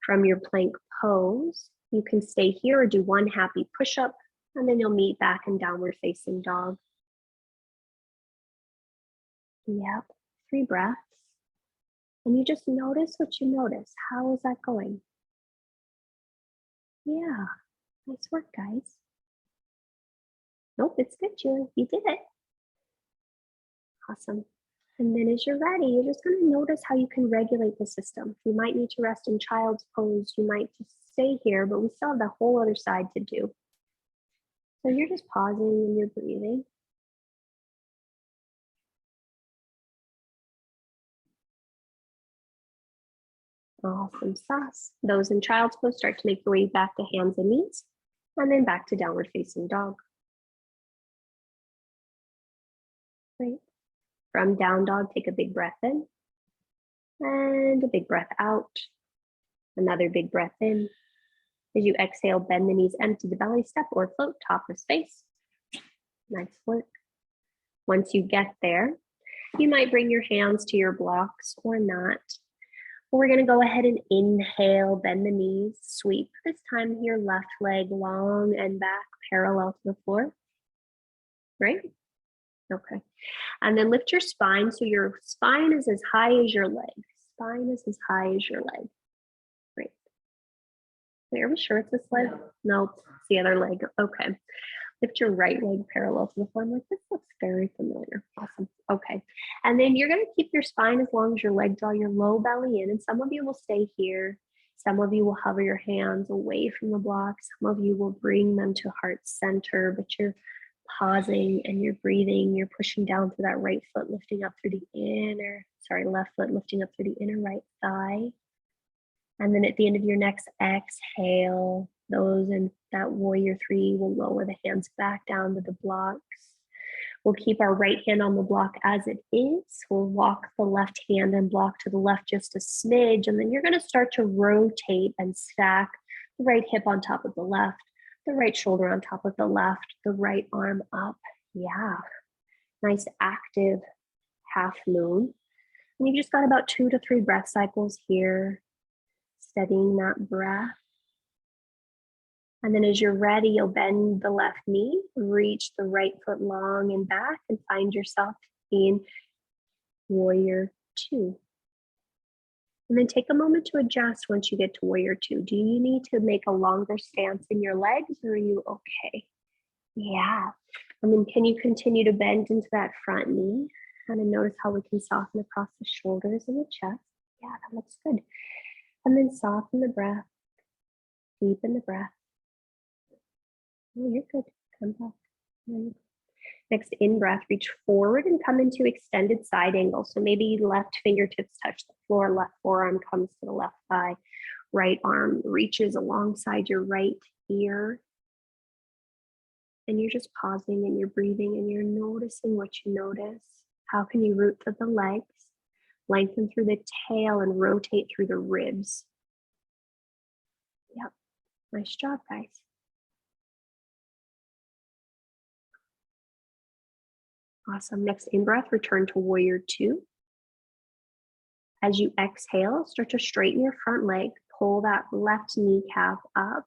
from your plank pose. You can stay here or do one happy push-up, and then you'll meet back in downward facing dog. Yep, 3 breaths. And you just notice what you notice. How is that going? Yeah, nice work, guys. Nope, it's good, Julie. You did it. Awesome. And then as you're ready, you're just going to notice how you can regulate the system. You might need to rest in child's pose. You might just stay here, but we still have the whole other side to do. So you're just pausing and you're breathing. Awesome sauce. Those in child's pose, start to make your way back to hands and knees, and then back to downward facing dog. Great. From down dog, take a big breath in and a big breath out. Another big breath in. As you exhale, bend the knees, empty the belly, step or float, top of space. Nice work. Once you get there, you might bring your hands to your blocks or not. We're going to go ahead and inhale, bend the knees, sweep. This time your left leg long and back, parallel to the floor. Right? Okay. And then lift your spine so your spine is as high as your leg. Spine is as high as your leg. Great. Wait, are we sure it's this leg? Nope, it's the other leg. Okay. Lift your right leg parallel to the floor. I'm like, this looks very familiar. Awesome. Okay. And then you're going to keep your spine as long as your leg. Draw your low belly in. And some of you will stay here. Some of you will hover your hands away from the block. Some of you will bring them to heart center, but you're pausing and you're breathing. You're pushing down through that right foot, lifting up through the left foot, lifting up through the inner right thigh. And then at the end of your next exhale, those in that warrior 3 will lower the hands back down to the blocks. We'll keep our right hand on the block as it is. We'll walk the left hand and block to the left just a smidge, and then you're going to start to rotate and stack the right hip on top of the left, the right shoulder on top of the left, the right arm up. Yeah, nice active half moon. And you just got about 2 to 3 breath cycles here, steadying that breath. And then as you're ready, you'll bend the left knee, reach the right foot long and back, and find yourself in warrior 2. And then take a moment to adjust once you get to warrior 2. Do you need to make a longer stance in your legs, or are you okay? Yeah. And then can you continue to bend into that front knee? And then notice how we can soften across the shoulders and the chest. Yeah, that looks good. And then soften the breath, deepen the breath. Oh, you're good. Come back. Next in-breath, reach forward and come into extended side angle. So maybe left fingertips touch the floor, left forearm comes to the left thigh, right arm reaches alongside your right ear. And you're just pausing and you're breathing and you're noticing what you notice. How can you root through the legs, lengthen through the tail, and rotate through the ribs? Yep, nice job, guys. Awesome. Next in-breath, return to warrior 2. As you exhale, start to straighten your front leg, pull that left kneecap up,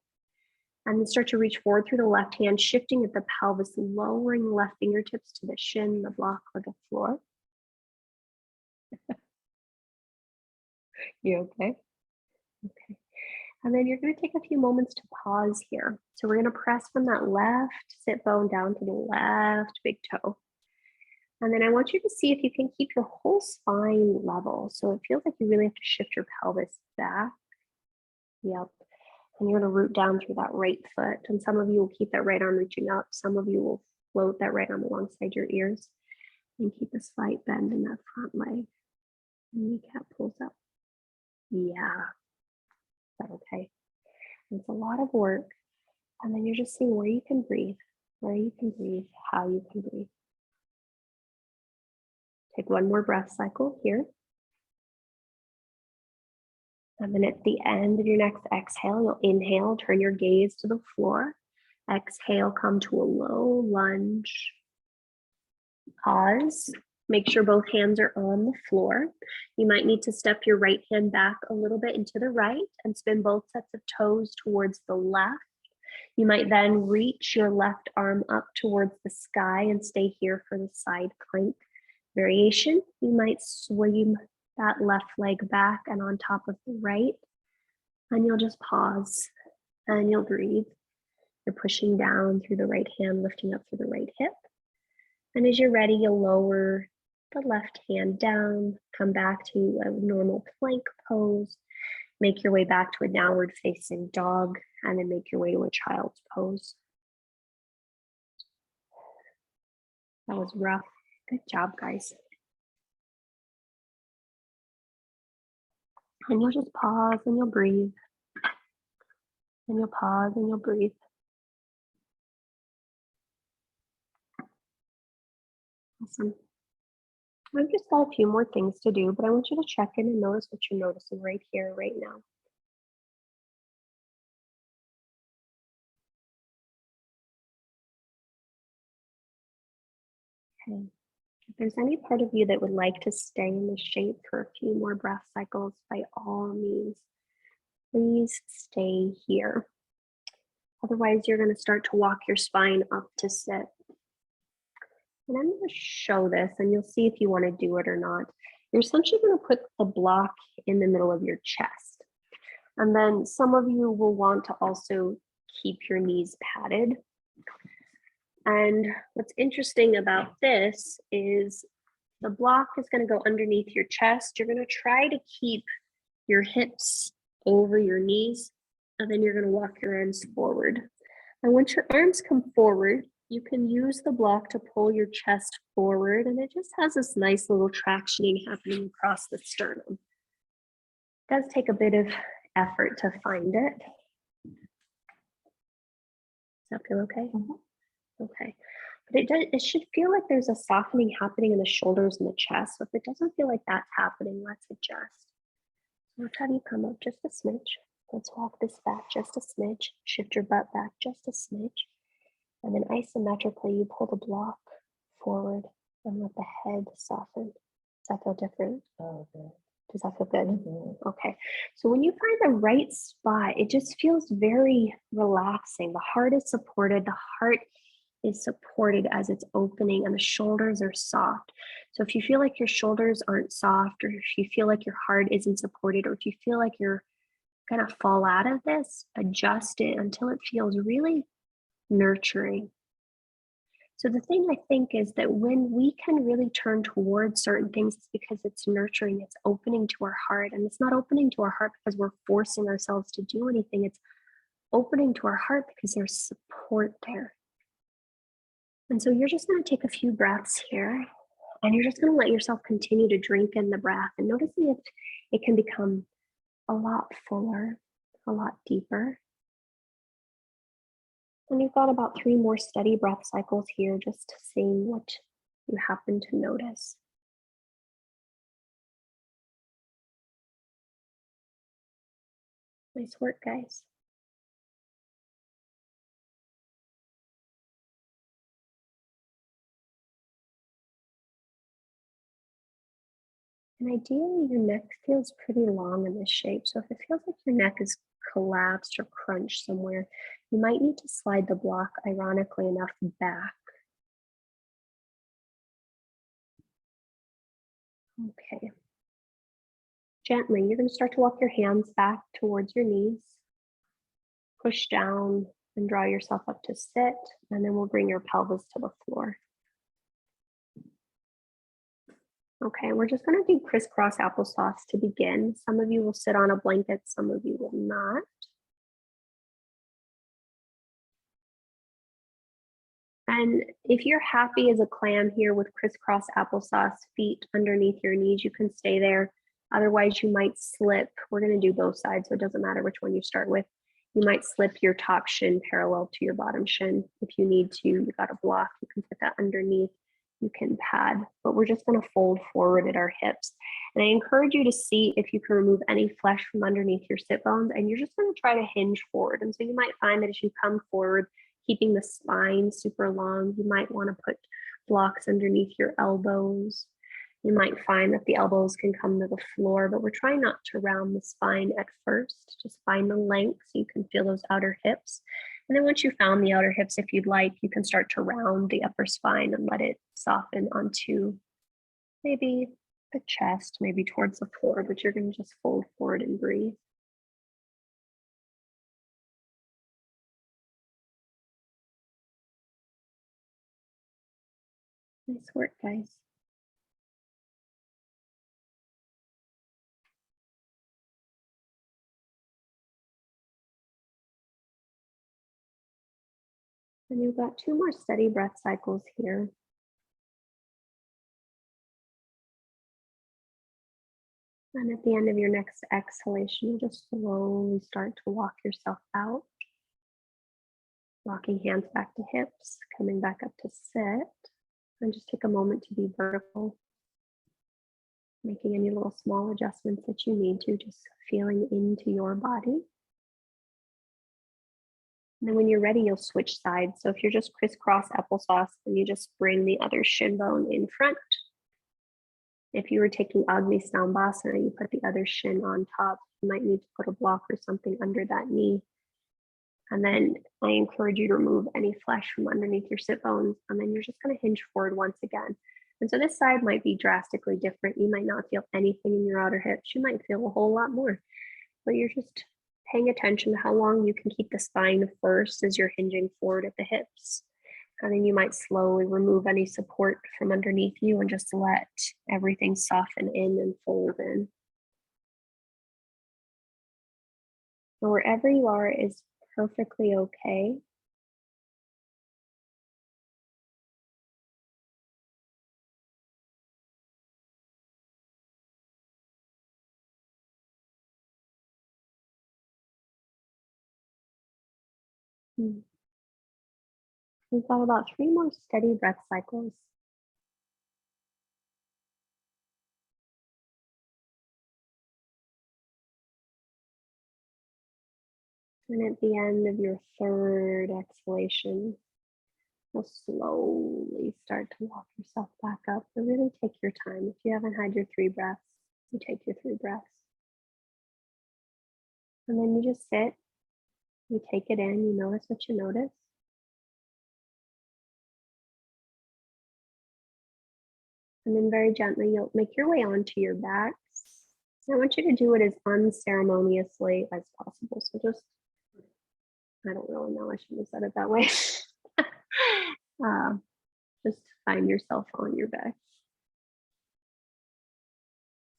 and then start to reach forward through the left hand, shifting at the pelvis, lowering the left fingertips to the shin, the block, or the floor. You okay? Okay. And then you're going to take a few moments to pause here. So we're going to press from that left sit bone down to the left big toe. And then I want you to see if you can keep your whole spine level. So it feels like you really have to shift your pelvis back. Yep. And you're going to root down through that right foot. And some of you will keep that right arm reaching up. Some of you will float that right arm alongside your ears. And keep a slight bend in that front leg. And kneecap pulls up. Yeah. Is that okay? And it's a lot of work. And then you're just seeing where you can breathe, how you can breathe. Take one more breath cycle here. And then at the end of your next exhale, you'll inhale, turn your gaze to the floor. Exhale, come to a low lunge. Pause. Make sure both hands are on the floor. You might need to step your right hand back a little bit into the right and spin both sets of toes towards the left. You might then reach your left arm up towards the sky and stay here for the side plank variation. You might swing that left leg back and on top of the right, and you'll just pause and you'll breathe. You're pushing down through the right hand, lifting up through the right hip. And as you're ready, you'll lower the left hand down, come back to a normal plank pose, make your way back to a downward facing dog, and then make your way to a child's pose. That was rough. Good job, guys. And you'll just pause and you'll breathe. And you'll pause and you'll breathe. Awesome. I've just got a few more things to do, but I want you to check in and notice what you're noticing right here, right now. Okay. If there's any part of you that would like to stay in this shape for a few more breath cycles, by all means, please stay here. Otherwise, you're going to start to walk your spine up to sit. And I'm going to show this, and you'll see if you want to do it or not. You're essentially going to put the block in the middle of your chest. And then some of you will want to also keep your knees padded. And what's interesting about this is the block is going to go underneath your chest. You're going to try to keep your hips over your knees, and then you're going to walk your arms forward. And once your arms come forward, you can use the block to pull your chest forward, and it just has this nice little tractioning happening across the sternum. It does take a bit of effort to find it. Does that feel okay? Mm-hmm. Okay. But it should feel like there's a softening happening in the shoulders and the chest. So if it doesn't feel like that's happening, let's adjust. Let's have you come up just a smidge. Let's walk this back just a smidge. Shift your butt back just a smidge. And then isometrically, you pull the block forward and let the head soften. Does that feel different? Oh, okay. Does that feel good? Okay. So when you find the right spot, it just feels very relaxing. The heart is supported. The heart is supported as it's opening and the shoulders are soft. So if you feel like your shoulders aren't soft, or if you feel like your heart isn't supported, or if you feel like you're going to fall out of this, adjust it until it feels really nurturing. So the thing I think is that when we can really turn towards certain things, it's because it's nurturing, it's opening to our heart. And it's not opening to our heart because we're forcing ourselves to do anything. It's opening to our heart because there's support there. And so you're just going to take a few breaths here, and you're just going to let yourself continue to drink in the breath and noticing if it can become a lot fuller, a lot deeper. And you've got about 3 more steady breath cycles here, just seeing what you happen to notice. Nice work, guys. And ideally, your neck feels pretty long in this shape. So if it feels like your neck is collapsed or crunched somewhere, you might need to slide the block, ironically enough, back. Okay. Gently, you're going to start to walk your hands back towards your knees. Push down and draw yourself up to sit, and then we'll bring your pelvis to the floor. Okay, we're just going to do crisscross applesauce to begin. Some of you will sit on a blanket, some of you will not. And if you're happy as a clam here with crisscross applesauce, feet underneath your knees, you can stay there. Otherwise, you might slip. We're going to do both sides, so it doesn't matter which one you start with. You might slip your top shin parallel to your bottom shin. If you need to, you got a block, you can put that underneath. You can pad, but we're just going to fold forward at our hips. And I encourage you to see if you can remove any flesh from underneath your sit bones, and you're just going to try to hinge forward. And so you might find that as you come forward, keeping the spine super long, you might want to put blocks underneath your elbows. You might find that the elbows can come to the floor, but we're trying not to round the spine at first. Just find the length so you can feel those outer hips. And then once you found the outer hips, if you'd like, you can start to round the upper spine and let it soften onto maybe the chest, maybe towards the floor, but you're going to just fold forward and breathe. Nice work, guys. And you've got 2 more steady breath cycles here. And at the end of your next exhalation, you just slowly start to walk yourself out. Walking hands back to hips, coming back up to sit. And just take a moment to be vertical. Making any little small adjustments that you need to, just feeling into your body. And then when you're ready, you'll switch sides. So if you're just crisscross applesauce, then you just bring the other shin bone in front. If you were taking Agni Stambhasana, you put the other shin on top. You might need to put a block or something under that knee. And then I encourage you to remove any flesh from underneath your sit bones. And then you're just going to hinge forward once again. And so this side might be drastically different. You might not feel anything in your outer hips. You might feel a whole lot more. But you're just paying attention to how long you can keep the spine first as you're hinging forward at the hips. And then you might slowly remove any support from underneath you and just let everything soften in and fold in. And wherever you are is perfectly okay. We've got about 3 more steady breath cycles. And at the end of your third exhalation, you'll slowly start to walk yourself back up. But really take your time. If you haven't had your 3 breaths, you take your 3 breaths. And then you just sit, you take it in, you notice what you notice. And then very gently, you'll make your way onto your backs. I want you to do it as unceremoniously as possible. So just, I don't really know, I shouldn't have said it that way. Just find yourself on your back.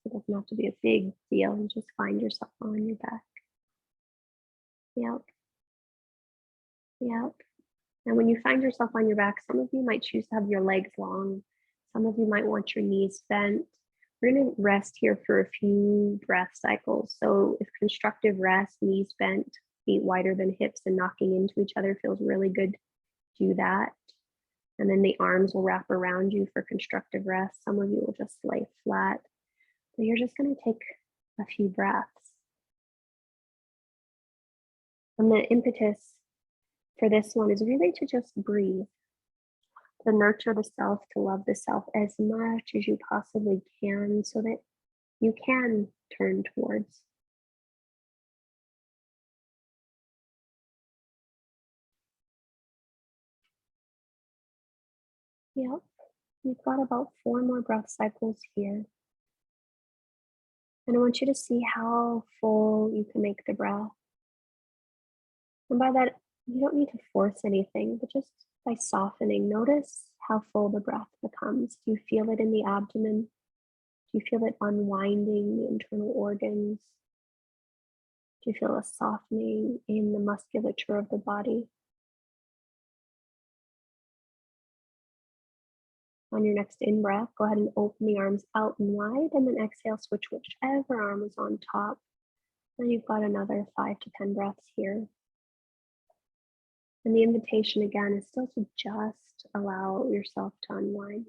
It doesn't have to be a big deal. You just find yourself on your back. Yep. Yep. And when you find yourself on your back, some of you might choose to have your legs long. Some of you might want your knees bent. We're going to rest here for a few breath cycles. So if constructive rest, knees bent, feet wider than hips and knocking into each other feels really good, do that. And then the arms will wrap around you for constructive rest. Some of you will just lay flat. But you're just going to take a few breaths. And the impetus for this one is really to just breathe, to nurture the self, to love the self as much as you possibly can so that you can turn towards. Yep, you've got about 4 more breath cycles here. And I want you to see how full you can make the breath. And by that, you don't need to force anything, but just by softening, notice how full the breath becomes. Do you feel it in the abdomen? Do you feel it unwinding the internal organs? Do you feel a softening in the musculature of the body? On your next in-breath, go ahead and open the arms out and wide, and then exhale, switch whichever arm is on top. And you've got another 5 to 10 breaths here. And the invitation again is still to just allow yourself to unwind.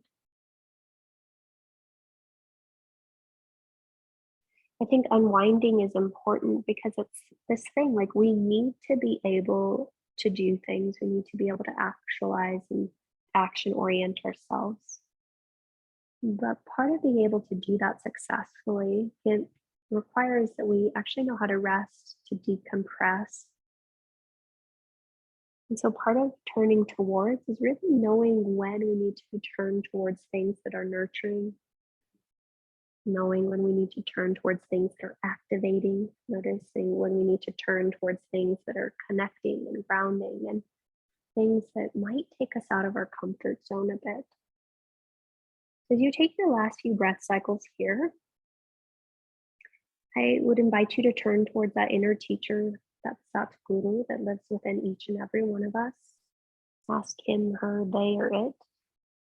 I think unwinding is important because it's this thing, like we need to be able to do things. We need to be able to actualize and action orient ourselves. But part of being able to do that successfully, it requires that we actually know how to rest, to decompress. And so part of turning towards is really knowing when we need to turn towards things that are nurturing, knowing when we need to turn towards things that are activating, noticing when we need to turn towards things that are connecting and grounding, and things that might take us out of our comfort zone a bit. So as you take your last few breath cycles here, I would invite you to turn towards that inner teacher, that Sat Guru that lives within each and every one of us. Ask him, her, they, or it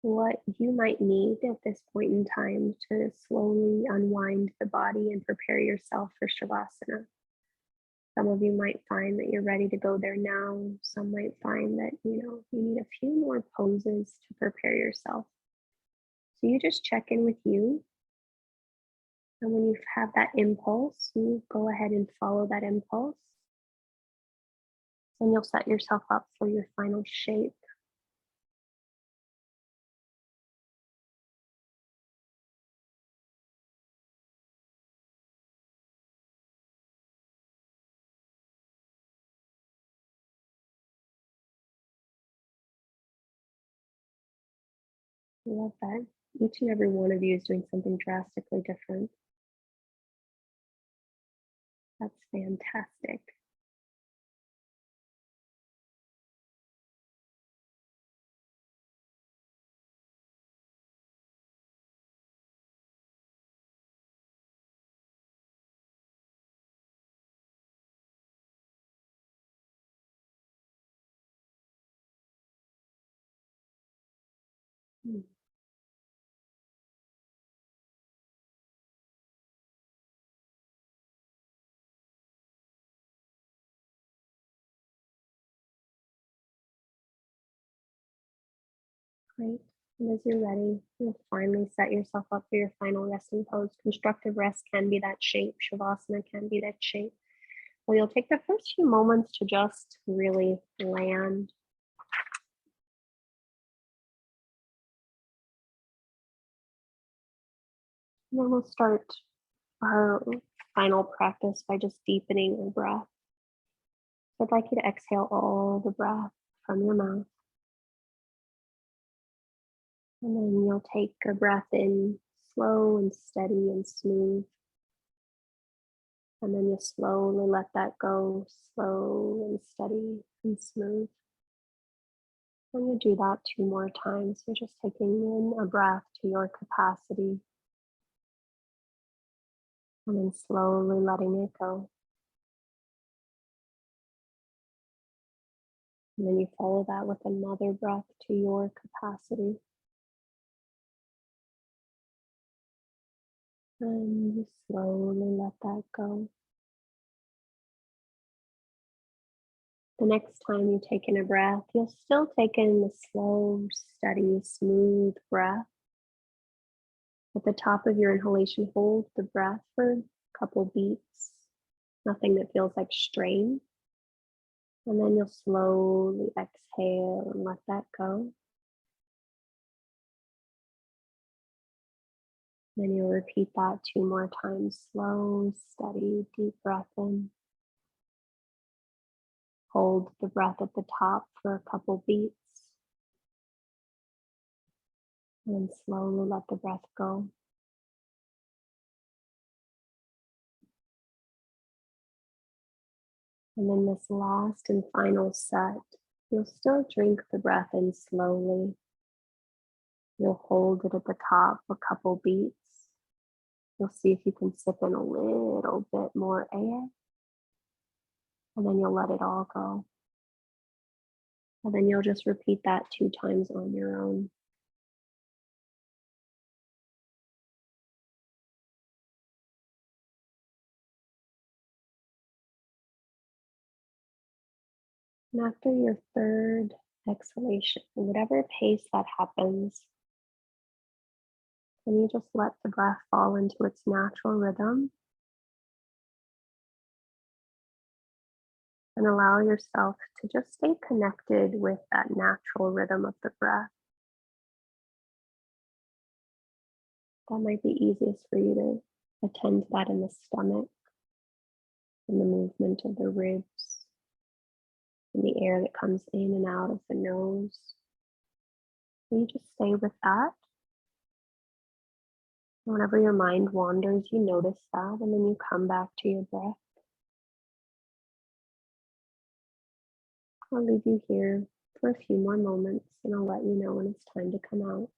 what you might need at this point in time to slowly unwind the body and prepare yourself for Shavasana. Some of you might find that you're ready to go there now. Some might find that, you need a few more poses to prepare yourself. So you just check in with you. And when you have that impulse, you go ahead and follow that impulse. And you'll set yourself up for your final shape. I love that. Each and every one of you is doing something drastically different. That's fantastic. Hmm. Right. And as you're ready, you'll finally set yourself up for your final resting pose. Constructive rest can be that shape. Shavasana can be that shape. Well, you'll take the first few moments to just really land. And then we'll start our final practice by just deepening your breath. So I'd like you to exhale all the breath from your mouth. And then you'll take a breath in slow and steady and smooth. And then you'll slowly let that go, slow and steady and smooth. And you do that 2 more times. You're just taking in a breath to your capacity. And then slowly letting it go. And then you follow that with another breath to your capacity. And you slowly let that go. The next time you take in a breath, you'll still take in the slow, steady, smooth breath. At the top of your inhalation, hold the breath for a couple beats. Nothing that feels like strain. And then you'll slowly exhale and let that go. Then you'll repeat that 2 more times. Slow, steady, deep breath in. Hold the breath at the top for a couple beats. And then slowly let the breath go. And then this last and final set, you'll still drink the breath in slowly. You'll hold it at the top a couple beats. You'll see if you can sip in a little bit more air. And then you'll let it all go. And then you'll just repeat that 2 times on your own. And after your third exhalation, whatever pace that happens, then you just let the breath fall into its natural rhythm and allow yourself to just stay connected with that natural rhythm of the breath. That might be easiest for you to attend to that in the stomach, in the movement of the ribs, in the air that comes in and out of the nose. And you just stay with that. And whenever your mind wanders, you notice that, and then you come back to your breath. I'll leave you here for a few more moments, and I'll let you know when it's time to come out.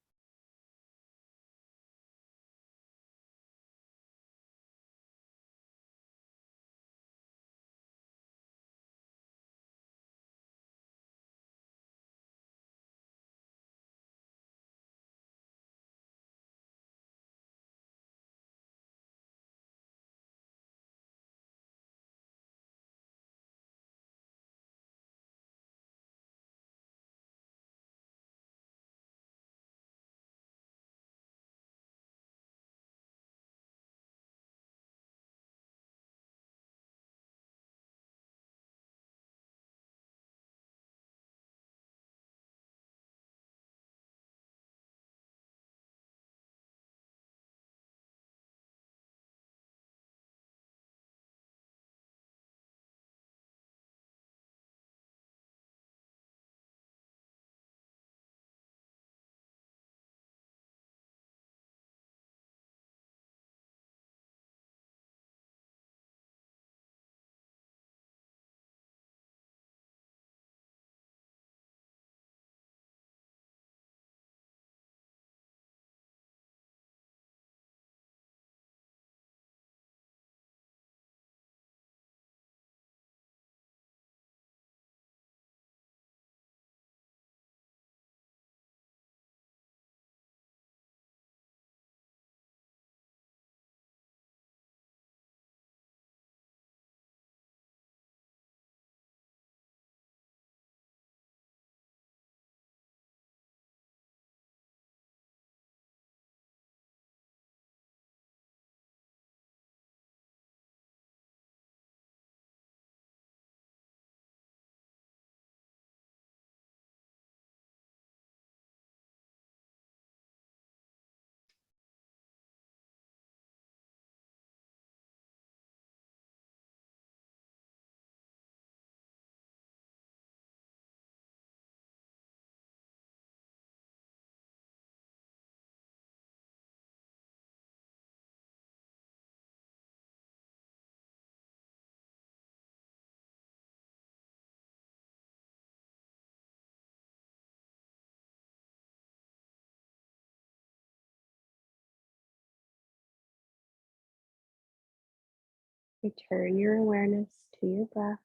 Return your awareness to your breath.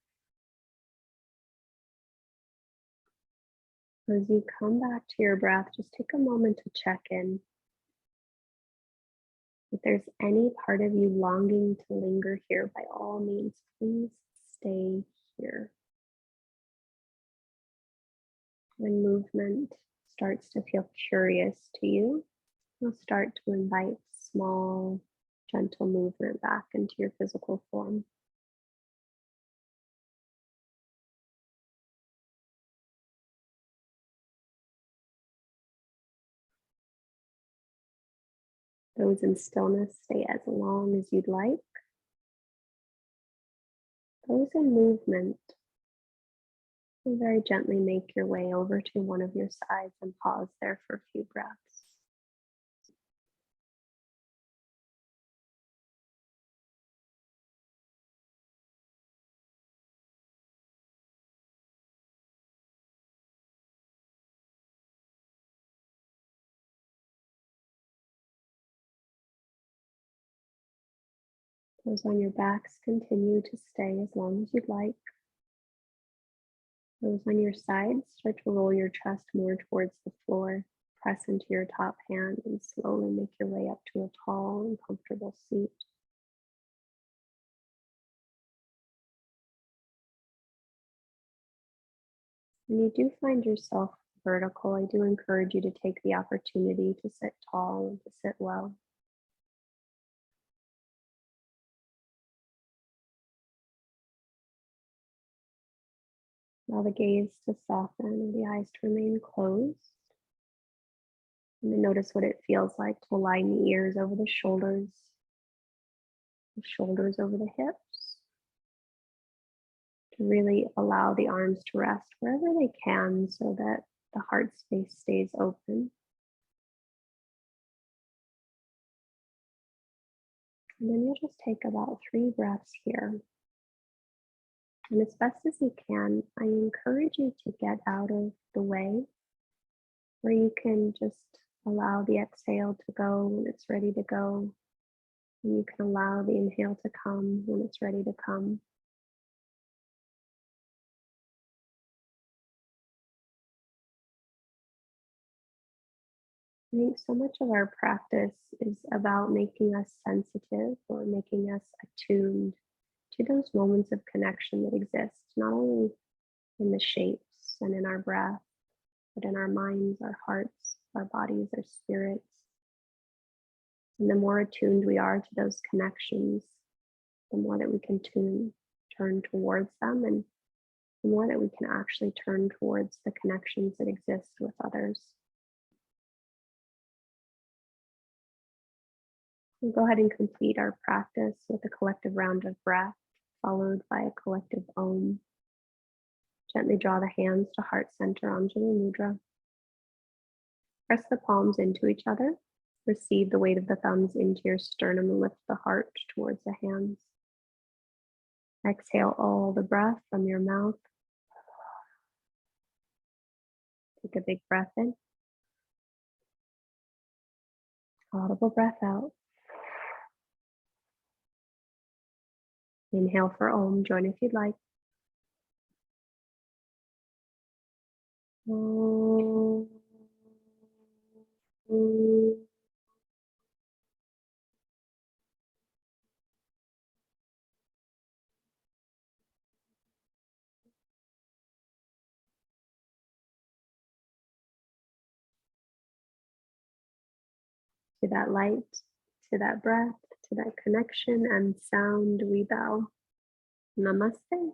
As you come back to your breath, just take a moment to check in. If there's any part of you longing to linger here, by all means, please stay here. When movement starts to feel curious to you, you'll start to invite small, gentle movement back into your physical form. Those in stillness, stay as long as you'd like. Those in movement, will very gently make your way over to one of your sides and pause there for a few breaths. Those on your backs, continue to stay as long as you'd like. Those on your sides, start to roll your chest more towards the floor. Press into your top hand and slowly make your way up to a tall and comfortable seat. When you do find yourself vertical, I do encourage you to take the opportunity to sit tall and to sit well. Allow the gaze to soften and the eyes to remain closed. And then notice what it feels like to align the ears over the shoulders over the hips. To really allow the arms to rest wherever they can so that the heart space stays open. And then you'll just take about 3 breaths here. And as best as you can, I encourage you to get out of the way where you can just allow the exhale to go when it's ready to go. And you can allow the inhale to come when it's ready to come. I think so much of our practice is about making us sensitive or making us attuned to those moments of connection that exist, not only in the shapes and in our breath, but in our minds, our hearts, our bodies, our spirits. And the more attuned we are to those connections, the more that we can turn towards them, and the more that we can actually turn towards the connections that exist with others. We'll go ahead and complete our practice with a collective round of breath, followed by a collective Om. Gently draw the hands to heart center, Anjali Mudra. Press the palms into each other. Receive the weight of the thumbs into your sternum and lift the heart towards the hands. Exhale all the breath from your mouth. Take a big breath in. Audible breath out. Inhale for Om. Join if you'd like. Om. To that light, to that breath, to that connection and sound, we bow. Namaste.